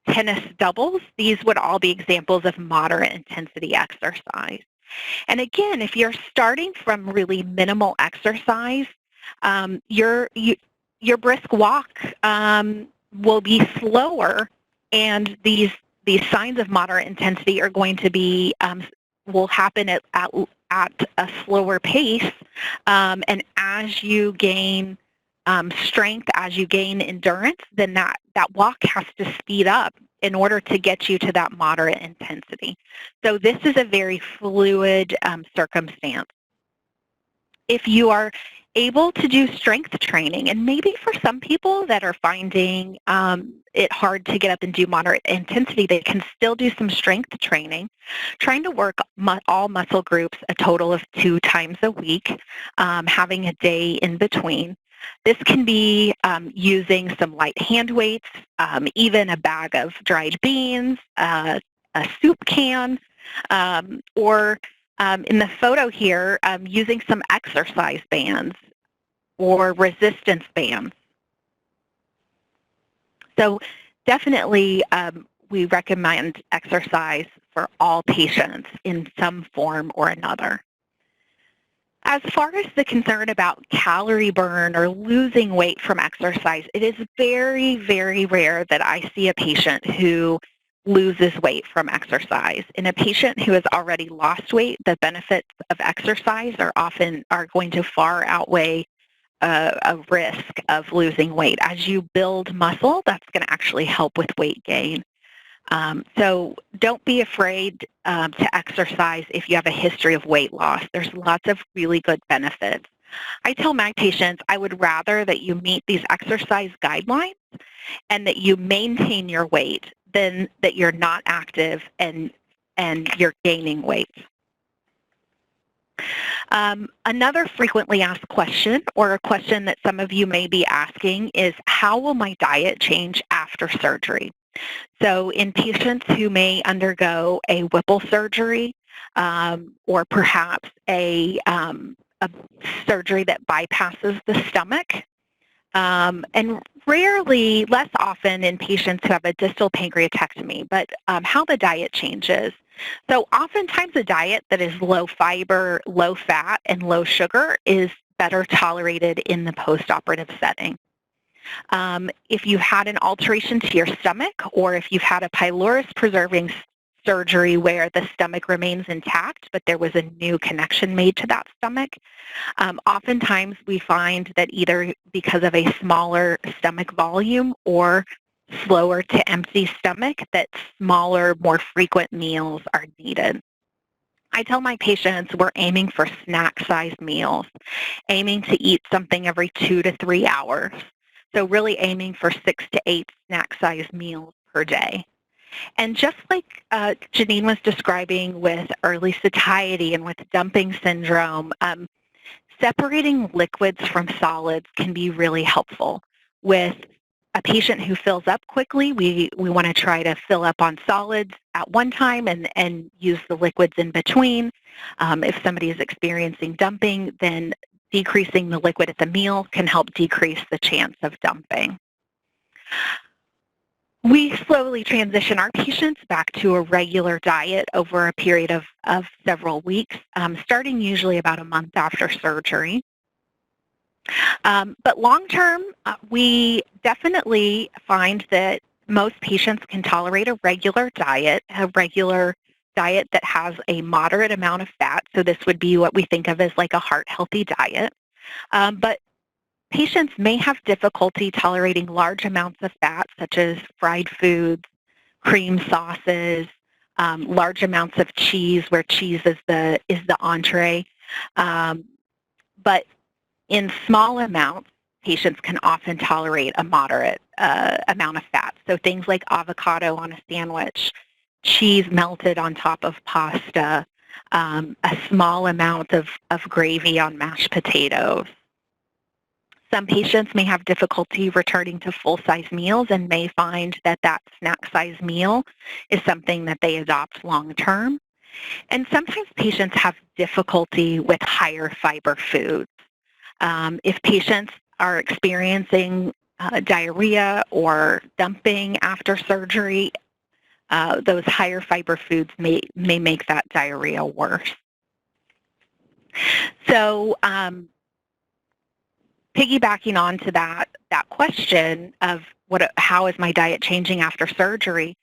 tennis doubles. These would all be examples of moderate intensity exercise. And again, if you're starting from really minimal exercise, your brisk walk will be slower, and these signs of moderate intensity are going to be will happen at a slower pace. And as you gain strength, as you gain endurance, then that walk has to speed up in order to get you to that moderate intensity. So this is a very fluid circumstance. If you are able to do strength training, and maybe for some people that are finding it hard to get up and do moderate intensity, they can still do some strength training, trying to work all muscle groups a total of 2 times a week, having a day in between. This can be using some light hand weights, even a bag of dried beans, a soup can, or in the photo here, using some exercise bands or resistance bands. So definitely we recommend exercise for all patients in some form or another. As far as the concern about calorie burn or losing weight from exercise, it is very, very rare that I see a patient who loses weight from exercise. In a patient who has already lost weight, the benefits of exercise are going to far outweigh a risk of losing weight. As you build muscle, that's going to actually help with weight gain. So don't be afraid to exercise if you have a history of weight loss. There's lots of really good benefits. I tell my patients I would rather that you meet these exercise guidelines and that you maintain your weight than that you're not active and you're gaining weight. Another frequently asked question, or a question that some of you may be asking, is how will my diet change after surgery? So in patients who may undergo a Whipple surgery or perhaps a surgery that bypasses the stomach, and rarely, less often in patients who have a distal pancreatectomy, but how the diet changes. So oftentimes a diet that is low fiber, low fat, and low sugar is better tolerated in the postoperative setting. If you've had an alteration to your stomach, or if you've had a pylorus-preserving surgery where the stomach remains intact, but there was a new connection made to that stomach, oftentimes we find that either because of a smaller stomach volume or slower to empty stomach, that smaller, more frequent meals are needed. I tell my patients we're aiming for snack-sized meals, aiming to eat something every 2 to 3 hours. So really aiming for 6 to 8 snack-sized meals per day. And just like Jeannine was describing with early satiety and with dumping syndrome, separating liquids from solids can be really helpful. With a patient who fills up quickly, we want to try to fill up on solids at one time and use the liquids in between. If somebody is experiencing dumping, then decreasing the liquid at the meal can help decrease the chance of dumping. We slowly transition our patients back to a regular diet over a period of several weeks, starting usually about a month after surgery. But long-term, we definitely find that most patients can tolerate a regular diet that has a moderate amount of fat. So this would be what we think of as like a heart-healthy diet. But patients may have difficulty tolerating large amounts of fat, such as fried foods, cream sauces, large amounts of cheese, where cheese is the entree. But in small amounts, patients can often tolerate a moderate amount of fat. So things like avocado on a sandwich, cheese melted on top of pasta, a small amount of gravy on mashed potatoes. Some patients may have difficulty returning to full-size meals and may find that that snack-size meal is something that they adopt long-term. And sometimes patients have difficulty with higher fiber foods. If patients are experiencing diarrhea or dumping after surgery, those higher fiber foods may make that diarrhea worse. So piggybacking on to that question of how is my diet changing after surgery,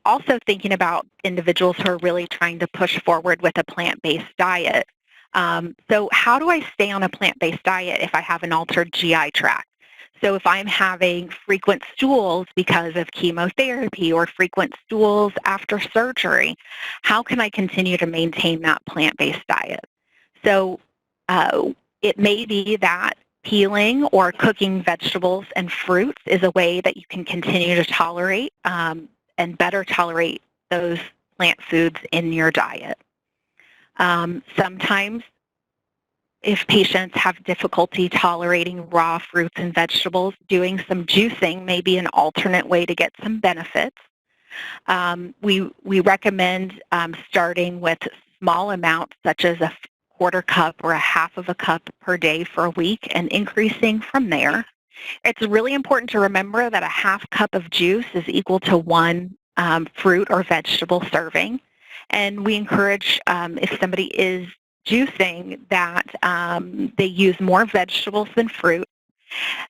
also thinking about individuals who are really trying to push forward with a plant-based diet. So how do I stay on a plant-based diet if I have an altered GI tract? So if I'm having frequent stools because of chemotherapy or frequent stools after surgery, how can I continue to maintain that plant-based diet? So it may be that peeling or cooking vegetables and fruits is a way that you can continue to tolerate and better tolerate those plant foods in your diet. Sometimes if patients have difficulty tolerating raw fruits and vegetables, doing some juicing may be an alternate way to get some benefits. We recommend starting with small amounts such as a quarter cup or a half of a cup per day for a week and increasing from there. It's really important to remember that a half cup of juice is equal to one fruit or vegetable serving. And we encourage, if somebody is juicing, that they use more vegetables than fruit.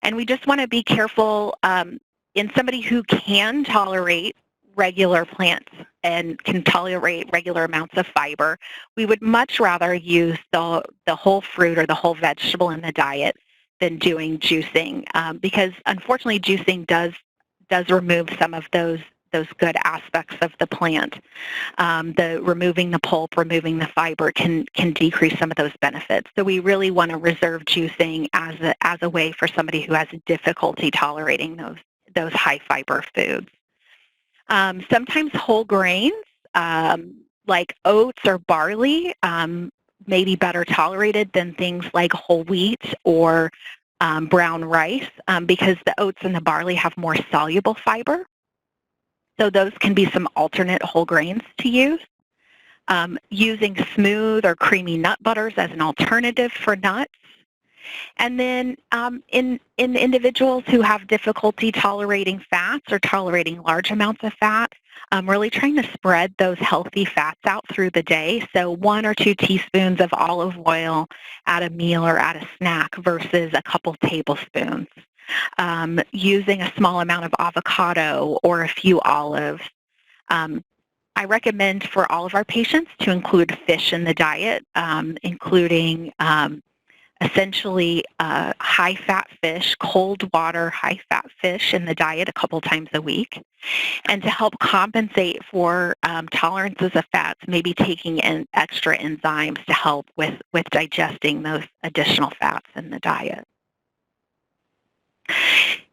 And we just want to be careful in somebody who can tolerate regular plants and can tolerate regular amounts of fiber. We would much rather use the whole fruit or the whole vegetable in the diet than doing juicing, because unfortunately juicing does remove some of those good aspects of the plant. The removing the pulp, removing the fiber can decrease some of those benefits. So we really want to reserve juicing as a way for somebody who has difficulty tolerating those high fiber foods. Sometimes whole grains like oats or barley may be better tolerated than things like whole wheat or brown rice because the oats and the barley have more soluble fiber. So those can be some alternate whole grains to use. Using smooth or creamy nut butters as an alternative for nuts. And then in individuals who have difficulty tolerating fats or tolerating large amounts of fat, really trying to spread those healthy fats out through the day. So 1 or 2 teaspoons of olive oil at a meal or at a snack versus a couple tablespoons. Using a small amount of avocado or a few olives. I recommend for all of our patients to include fish in the diet, including essentially high-fat fish, cold water, high-fat fish in the diet a couple times a week. And to help compensate for tolerances of fats, maybe taking in extra enzymes to help with digesting those additional fats in the diet.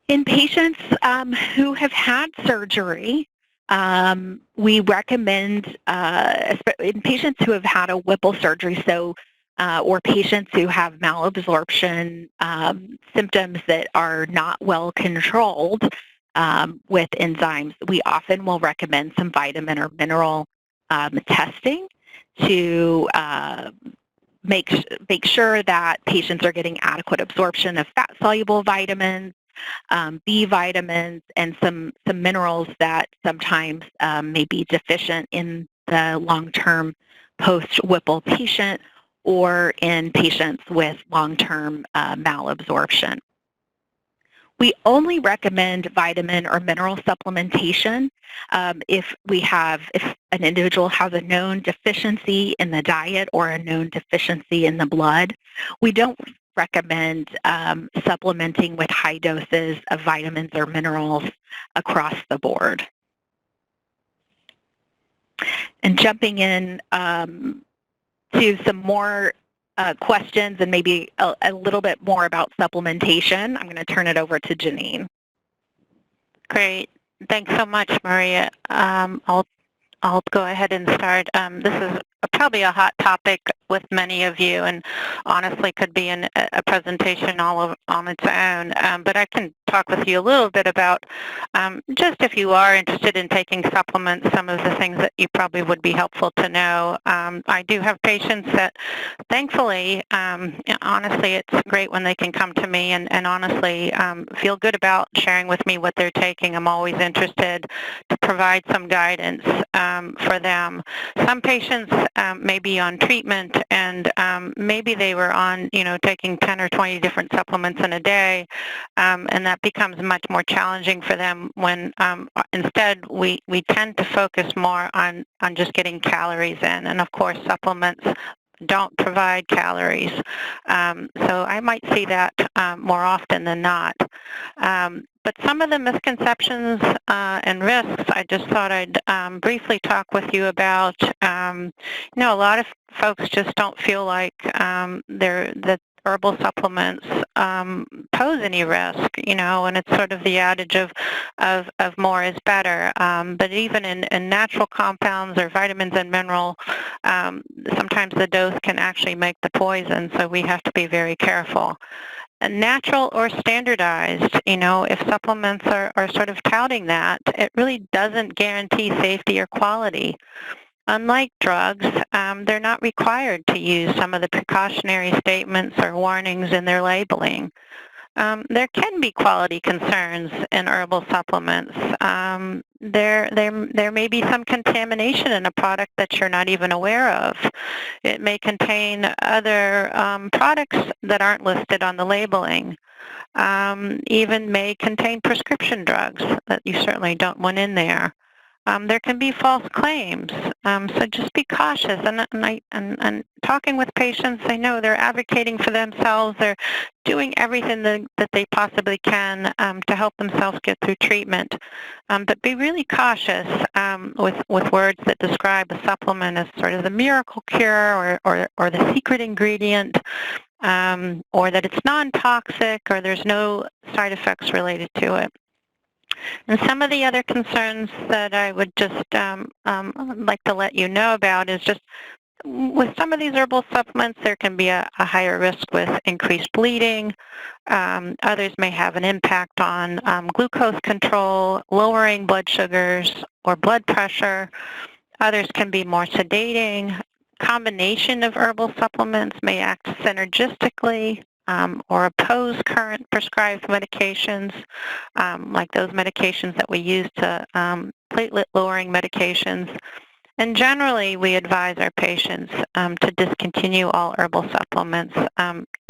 In patients who have had surgery, we recommend, in patients who have had a Whipple surgery, or patients who have malabsorption symptoms that are not well controlled with enzymes, we often will recommend some vitamin or mineral testing to make sure that patients are getting adequate absorption of fat-soluble vitamins, B vitamins, and some minerals that sometimes may be deficient in the long-term post-Whipple patient or in patients with long-term malabsorption. We only recommend vitamin or mineral supplementation if an individual has a known deficiency in the diet or a known deficiency in the blood. We don't recommend supplementing with high doses of vitamins or minerals across the board. And jumping in to some more questions and maybe a little bit more about supplementation, I'm going to turn it over to Jeannine. Great. Thanks so much, Maria. I'll go ahead and start. This is probably a hot topic with many of you, and honestly could be a presentation all on its own. But I can talk with you a little bit about just if you are interested in taking supplements, some of the things that you probably would be helpful to know. I do have patients that, thankfully, honestly, it's great when they can come to me and honestly feel good about sharing with me what they're taking. I'm always interested to provide some guidance for them. Some patients may be on treatment and maybe they were on, taking 10 or 20 different supplements in a day, and that becomes much more challenging for them when instead we tend to focus more on just getting calories in. And of course, supplements don't provide calories. So I might see that more often than not. But some of the misconceptions and risks, I just thought I'd briefly talk with you about. A lot of folks just don't feel like that herbal supplements pose any risk, and it's sort of the adage of more is better. But even in natural compounds or vitamins and minerals, sometimes the dose can actually make the poison, so we have to be very careful. natural or standardized. You know, if supplements are sort of touting that, it really doesn't guarantee safety or quality. Unlike drugs, they're not required to use some of the precautionary statements or warnings in their labeling. There can be quality concerns in herbal supplements. There may be some contamination in a product that you're not even aware of. It may contain other products that aren't listed on the labeling. Even may contain prescription drugs that you certainly don't want in there. There can be false claims, so just be cautious. And talking with patients, I know they're advocating for themselves. They're doing everything that they possibly can to help themselves get through treatment. But be really cautious with words that describe a supplement as sort of the miracle cure or the secret ingredient, or that it's non-toxic or there's no side effects related to it. And some of the other concerns that I would just like to let you know about is just with some of these herbal supplements, there can be a higher risk with increased bleeding. Others may have an impact on glucose control, lowering blood sugars or blood pressure. Others can be more sedating. Combination of herbal supplements may act synergistically or oppose current prescribed medications, like those medications that we use to platelet-lowering medications. And generally, we advise our patients to discontinue all herbal supplements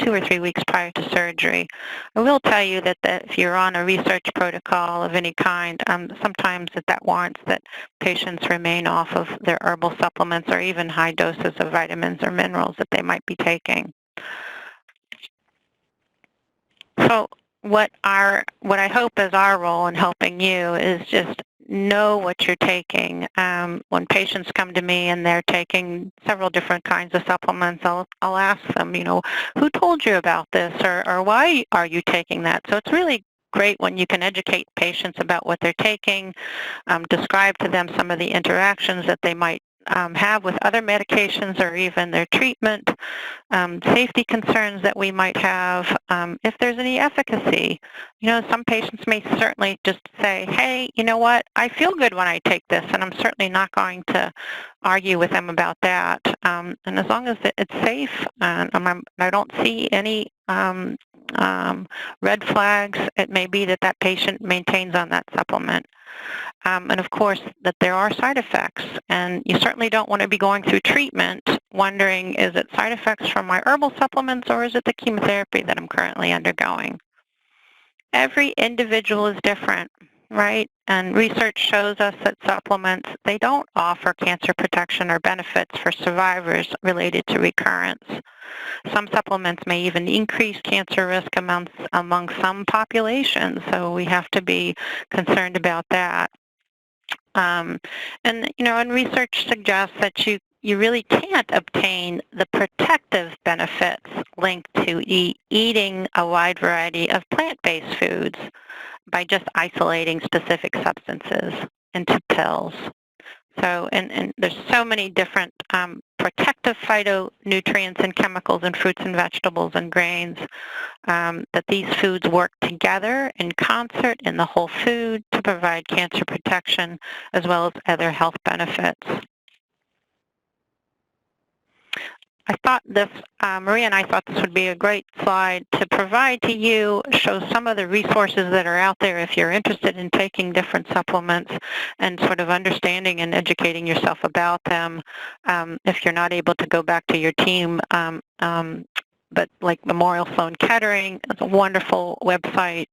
2 or 3 weeks prior to surgery. I will tell you that if you're on a research protocol of any kind, sometimes that warrants that patients remain off of their herbal supplements or even high doses of vitamins or minerals that they might be taking. So what I hope is our role in helping you is just know what you're taking. When patients come to me and they're taking several different kinds of supplements, I'll ask them, who told you about this, or why are you taking that? So it's really great when you can educate patients about what they're taking, describe to them some of the interactions that they might have with other medications or even their treatment, safety concerns that we might have, if there's any efficacy. Some patients may certainly just say, hey, you know what, I feel good when I take this, and I'm certainly not going to argue with them about that. And as long as it's safe and I don't see any red flags, it may be that patient maintains on that supplement. And of course, that there are side effects, and you certainly don't want to be going through treatment wondering, is it side effects from my herbal supplements or is it the chemotherapy that I'm currently undergoing? Every individual is different, right? And research shows us that supplements, they don't offer cancer protection or benefits for survivors related to recurrence. Some supplements may even increase cancer risk among some populations, so we have to be concerned about that. And research suggests that you really can't obtain the protective benefits linked to eating a wide variety of plant-based foods by just isolating specific substances into pills. So, and there's so many different protective phytonutrients and chemicals in fruits and vegetables and grains that these foods work together in concert in the whole food to provide cancer protection as well as other health benefits. I thought this, Maria and I thought this would be a great slide to provide to you, show some of the resources that are out there if you're interested in taking different supplements and sort of understanding and educating yourself about them. If you're not able to go back to your team, but like Memorial Sloan Kettering, it's a wonderful website,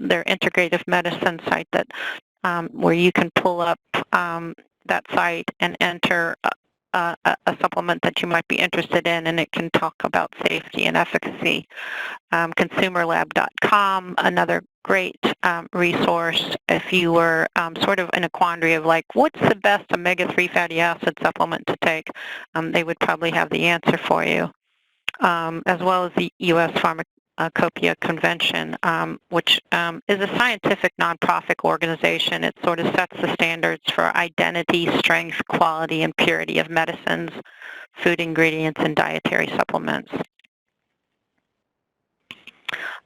their integrative medicine site that where you can pull up that site and enter a supplement that you might be interested in, and it can talk about safety and efficacy. Consumerlab.com, another great resource if you were sort of in a quandary of like, what's the best omega-3 fatty acid supplement to take? They would probably have the answer for you, as well as the U.S. Pharmacopoeia Convention, which is a scientific nonprofit organization. It sort of sets the standards for identity, strength, quality, and purity of medicines, food ingredients, and dietary supplements.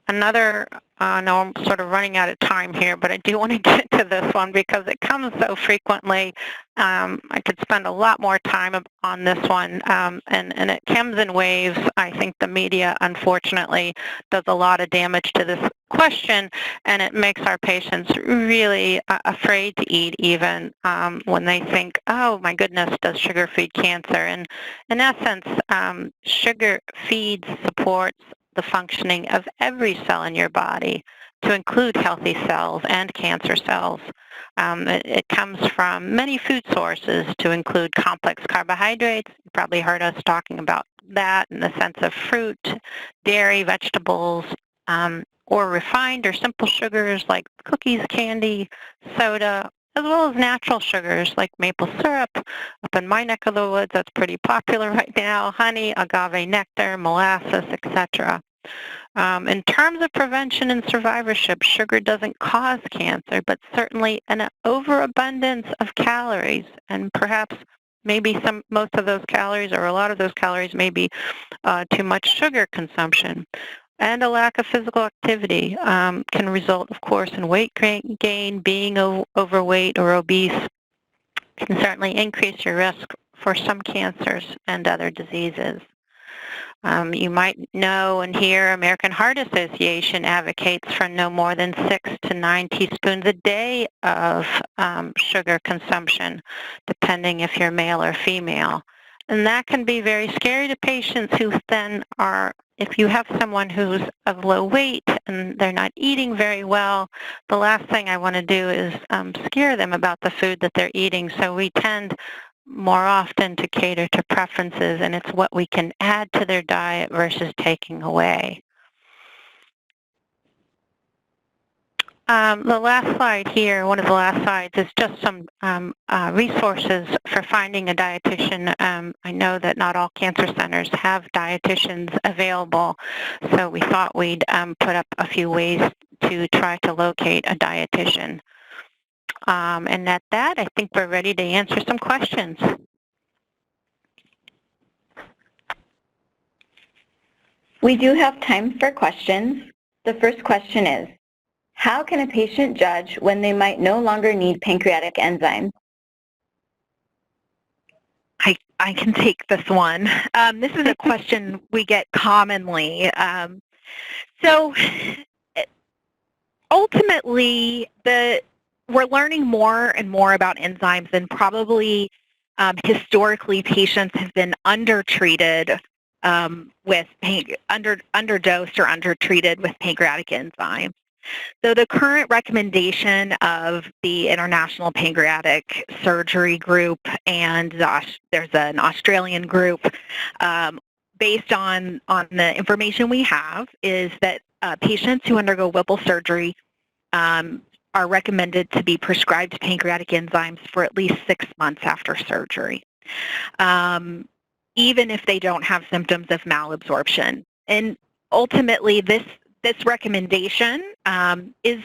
another, I know I'm sort of running out of time here, but I do want to get to this one because it comes so frequently. I could spend a lot more time on this one, and it comes in waves. I think the media, unfortunately, does a lot of damage to this question, and it makes our patients really afraid to eat even when they think, oh my goodness, does sugar feed cancer? And in essence, sugar feeds, supports the functioning of every cell in your body, to include healthy cells and cancer cells. It comes from many food sources, to include complex carbohydrates. You probably heard us talking about that in the sense of fruit, dairy, vegetables, or refined or simple sugars like cookies, candy, soda, as well as natural sugars like maple syrup. Up in my neck of the woods, that's pretty popular right now, honey, agave nectar, molasses, etc. In terms of prevention and survivorship, sugar doesn't cause cancer, but certainly an overabundance of calories, and perhaps maybe most of those calories, or a lot of those calories, may be too much sugar consumption. And a lack of physical activity can result, of course, in weight gain. Being overweight or obese can certainly increase your risk for some cancers and other diseases. You might know and hear American Heart Association advocates for no more than 6 to 9 teaspoons a day of sugar consumption, depending if you're male or female. And that can be very scary to patients who then are, if you have someone who's of low weight and they're not eating very well, the last thing I want to do is scare them about the food that they're eating. So we tend more often to cater to preferences, and it's what we can add to their diet versus taking away. The last slide here, one of the last slides, is just some resources for finding a dietitian. I know that not all cancer centers have dietitians available, so we thought we'd put up a few ways to try to locate a dietitian. And at that, I think we're ready to answer some questions. We do have time for questions. The first question is, how can a patient judge when they might no longer need pancreatic enzymes? I can take this one. This is a question we get commonly. So ultimately, we're learning more and more about enzymes, and probably historically patients have been undertreated with underdosed or undertreated with pancreatic enzymes. So the current recommendation of the International Pancreatic Surgery Group, and there's an Australian group, based on the information we have, is that patients who undergo Whipple surgery are recommended to be prescribed pancreatic enzymes for at least 6 months after surgery, even if they don't have symptoms of malabsorption. And ultimately, this recommendation is,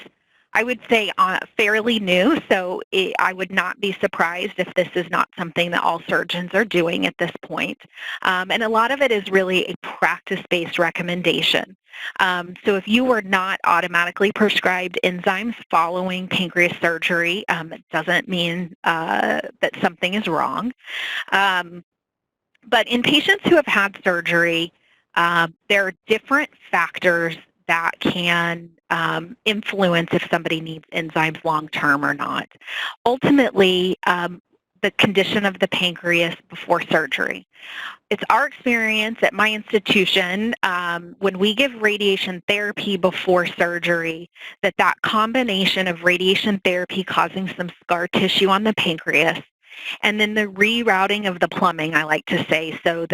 I would say, fairly new, so I would not be surprised if this is not something that all surgeons are doing at this point. And a lot of it is really a practice-based recommendation. So if you were not automatically prescribed enzymes following pancreas surgery, it doesn't mean that something is wrong. But in patients who have had surgery, there are different factors that can influence if somebody needs enzymes long-term or not. Ultimately, the condition of the pancreas before surgery. It's our experience at my institution, when we give radiation therapy before surgery, that combination of radiation therapy causing some scar tissue on the pancreas, and then the rerouting of the plumbing, I like to say, so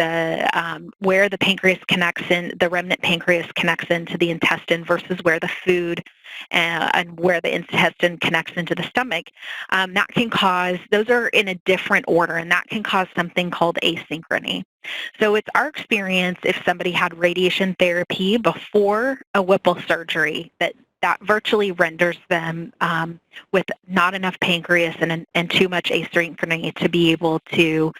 where the pancreas connects in, the remnant pancreas connects into the intestine versus where the food and where the intestine connects into the stomach, that can cause, those are in a different order, and that can cause something called asynchrony. So it's our experience, if somebody had radiation therapy before a Whipple surgery, that virtually renders them with not enough pancreas and too much asynchrony to be able to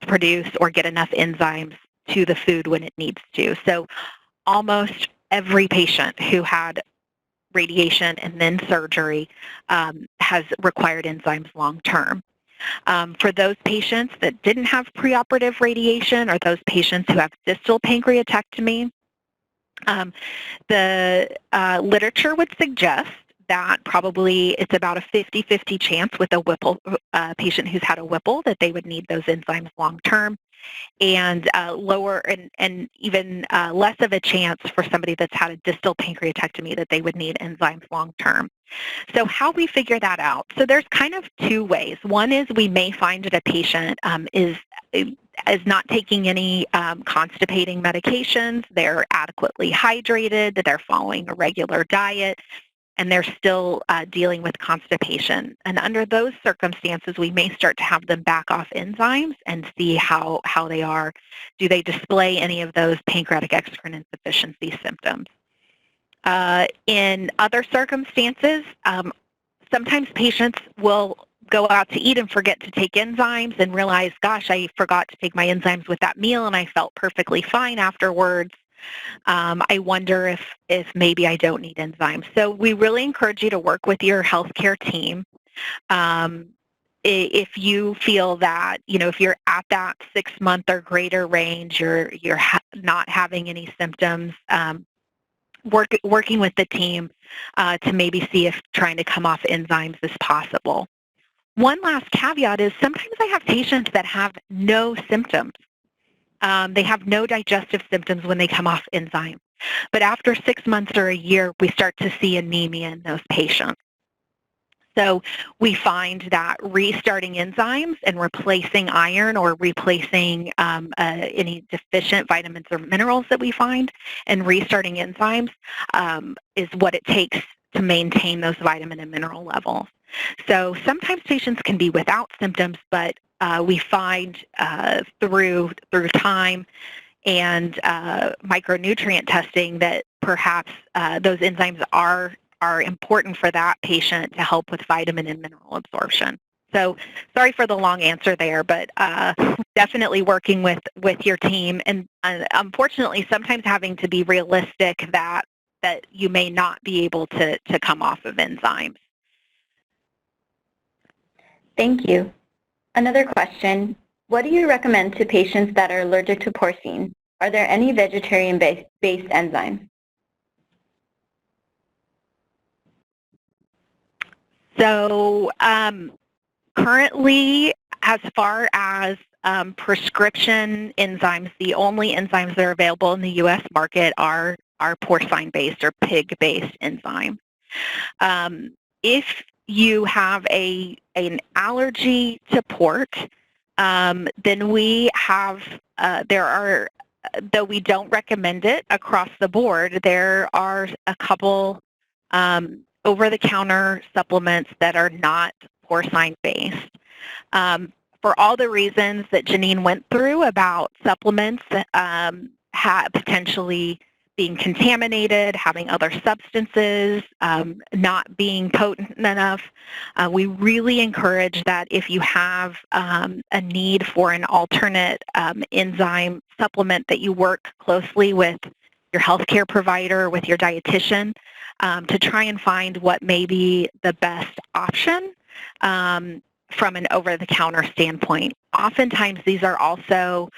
produce or get enough enzymes to the food when it needs to. So almost every patient who had radiation and then surgery has required enzymes long-term. For those patients that didn't have preoperative radiation or those patients who have distal pancreatectomy, the literature would suggest that probably it's about a 50-50 chance with a Whipple patient who's had a Whipple that they would need those enzymes long-term, and lower and even less of a chance for somebody that's had a distal pancreatectomy that they would need enzymes long-term. So how we figure that out? So there's kind of two ways. One is we may find that a patient is not taking any constipating medications, they're adequately hydrated, they're following a regular diet, and they're still dealing with constipation. And under those circumstances, we may start to have them back off enzymes and see how they are. Do they display any of those pancreatic exocrine insufficiency symptoms? In other circumstances, sometimes patients will go out to eat and forget to take enzymes and realize, gosh, I forgot to take my enzymes with that meal and I felt perfectly fine afterwards. I wonder if maybe I don't need enzymes. So we really encourage you to work with your healthcare team. If you feel that, if you're at that 6-month or greater range, you're not having any symptoms, working with the team to maybe see if trying to come off enzymes is possible. One last caveat is sometimes I have patients that have no symptoms. They have no digestive symptoms when they come off enzymes. But after 6 months or a year, we start to see anemia in those patients. So we find that restarting enzymes and replacing iron or replacing any deficient vitamins or minerals that we find and restarting enzymes is what it takes to maintain those vitamin and mineral levels. So sometimes patients can be without symptoms, but we find through time and micronutrient testing that perhaps those enzymes are important for that patient to help with vitamin and mineral absorption. So sorry for the long answer there, but definitely working with your team, and unfortunately sometimes having to be realistic that you may not be able to come off of enzymes. Thank you. Another question, what do you recommend to patients that are allergic to porcine? Are there any vegetarian-based enzymes? So currently, as far as prescription enzymes, the only enzymes that are available in the U.S. market are porcine-based or pig-based enzymes. If you have an allergy to pork, then we have, though we don't recommend it across the board, there are a couple over-the-counter supplements that are not porcine-based. For all the reasons that Jeannine went through about supplements potentially being contaminated, having other substances, not being potent enough, we really encourage that if you have a need for an alternate enzyme supplement, that you work closely with your healthcare provider, with your dietitian, to try and find what may be the best option from an over-the-counter standpoint. Oftentimes, these are also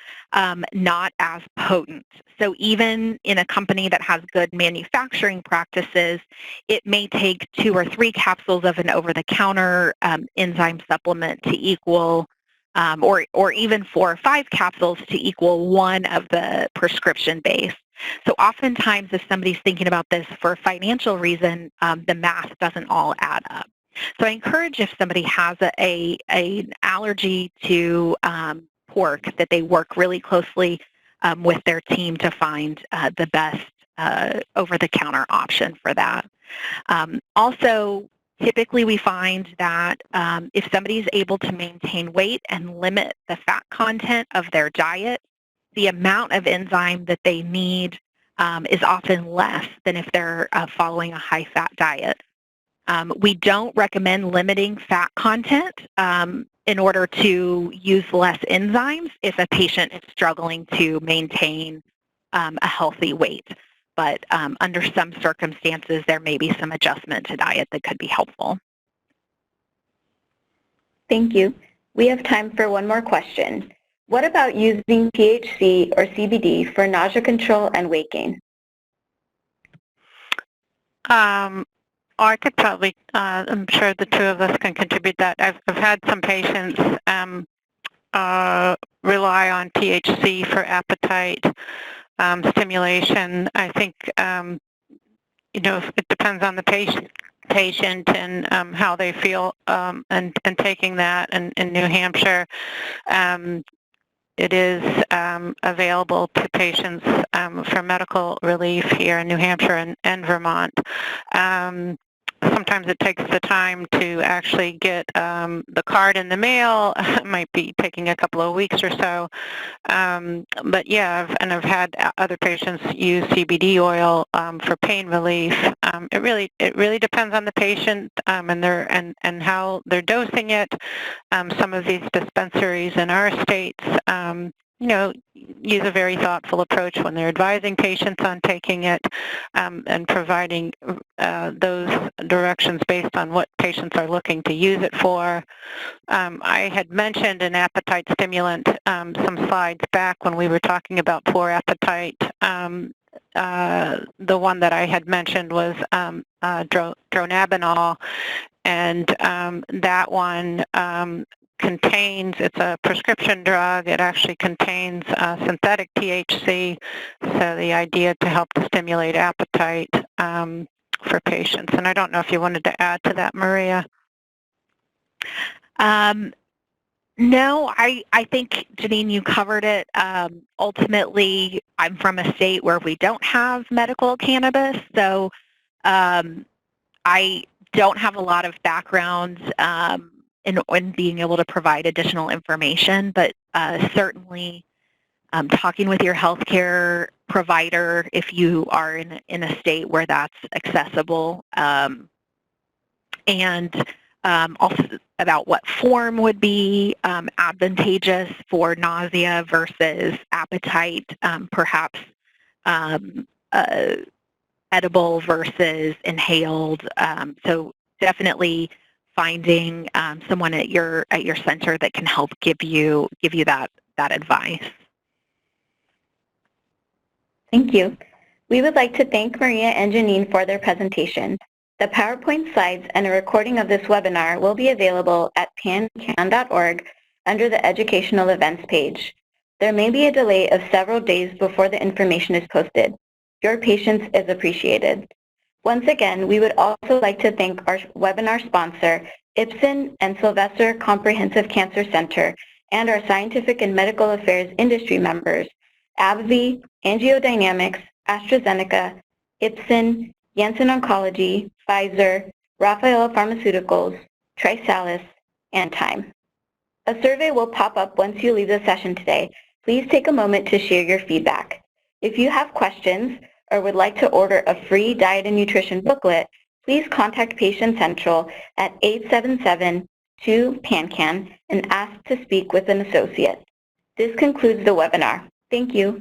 not as potent. So even in a company that has good manufacturing practices, it may take 2 or 3 capsules of an over-the-counter enzyme supplement to equal, or even 4 or 5 capsules to equal 1 of the prescription-based. So oftentimes, if somebody's thinking about this for a financial reason, the math doesn't all add up. So I encourage if somebody has an allergy to pork, that they work really closely with their team to find the best over-the-counter option for that. Also, typically we find that if somebody's able to maintain weight and limit the fat content of their diet, the amount of enzyme that they need is often less than if they're following a high-fat diet. We don't recommend limiting fat content in order to use less enzymes if a patient is struggling to maintain a healthy weight. but under some circumstances, there may be some adjustment to diet that could be helpful. Thank you. We have time for one more question. What about using THC or CBD for nausea control and weight gain? I could probably, I'm sure the two of us can contribute that. I've had some patients rely on THC for appetite stimulation. I think, you know, it depends on the patient and how they feel, and taking that. And in New Hampshire, it is available to patients for medical relief here in New Hampshire and Vermont. Sometimes it takes the time to actually get the card in the mail. It might be taking a couple of weeks or so. But yeah, I've had other patients use CBD oil for pain relief. It really depends on the patient and how they're dosing it. Some of these dispensaries in our states, you know, use a very thoughtful approach when they're advising patients on taking it, and providing those directions based on what patients are looking to use it for. I had mentioned an appetite stimulant some slides back when we were talking about poor appetite. The one that I had mentioned was dronabinol, and that one contains, it's a prescription drug, it actually contains synthetic THC, so the idea to help to stimulate appetite for patients. And I don't know if you wanted to add to that, Maria. No, I think, Jeannine, you covered it. Ultimately, I'm from a state where we don't have medical cannabis, so I don't have a lot of background in being able to provide additional information, but certainly talking with your healthcare provider if you are in a state where that's accessible, and also about what form would be advantageous for nausea versus appetite, perhaps edible versus inhaled. So definitely finding someone at your center that can help give you that advice. Thank you. We would like to thank Maria and Jeannine for their presentation. The PowerPoint slides and a recording of this webinar will be available at pancan.org under the Educational Events page. There may be a delay of several days before the information is posted. Your patience is appreciated. Once again, we would also like to thank our webinar sponsor, Ipsen and Sylvester Comprehensive Cancer Center, and our scientific and medical affairs industry members, AbbVie, AngioDynamics, AstraZeneca, Ipsen, Janssen Oncology, Pfizer, Rafael Pharmaceuticals, TriSalus, and Time. A survey will pop up once you leave the session today. Please take a moment to share your feedback. If you have questions or would like to order a free diet and nutrition booklet, please contact Patient Central at 877-2-PanCAN and ask to speak with an associate. This concludes the webinar. Thank you.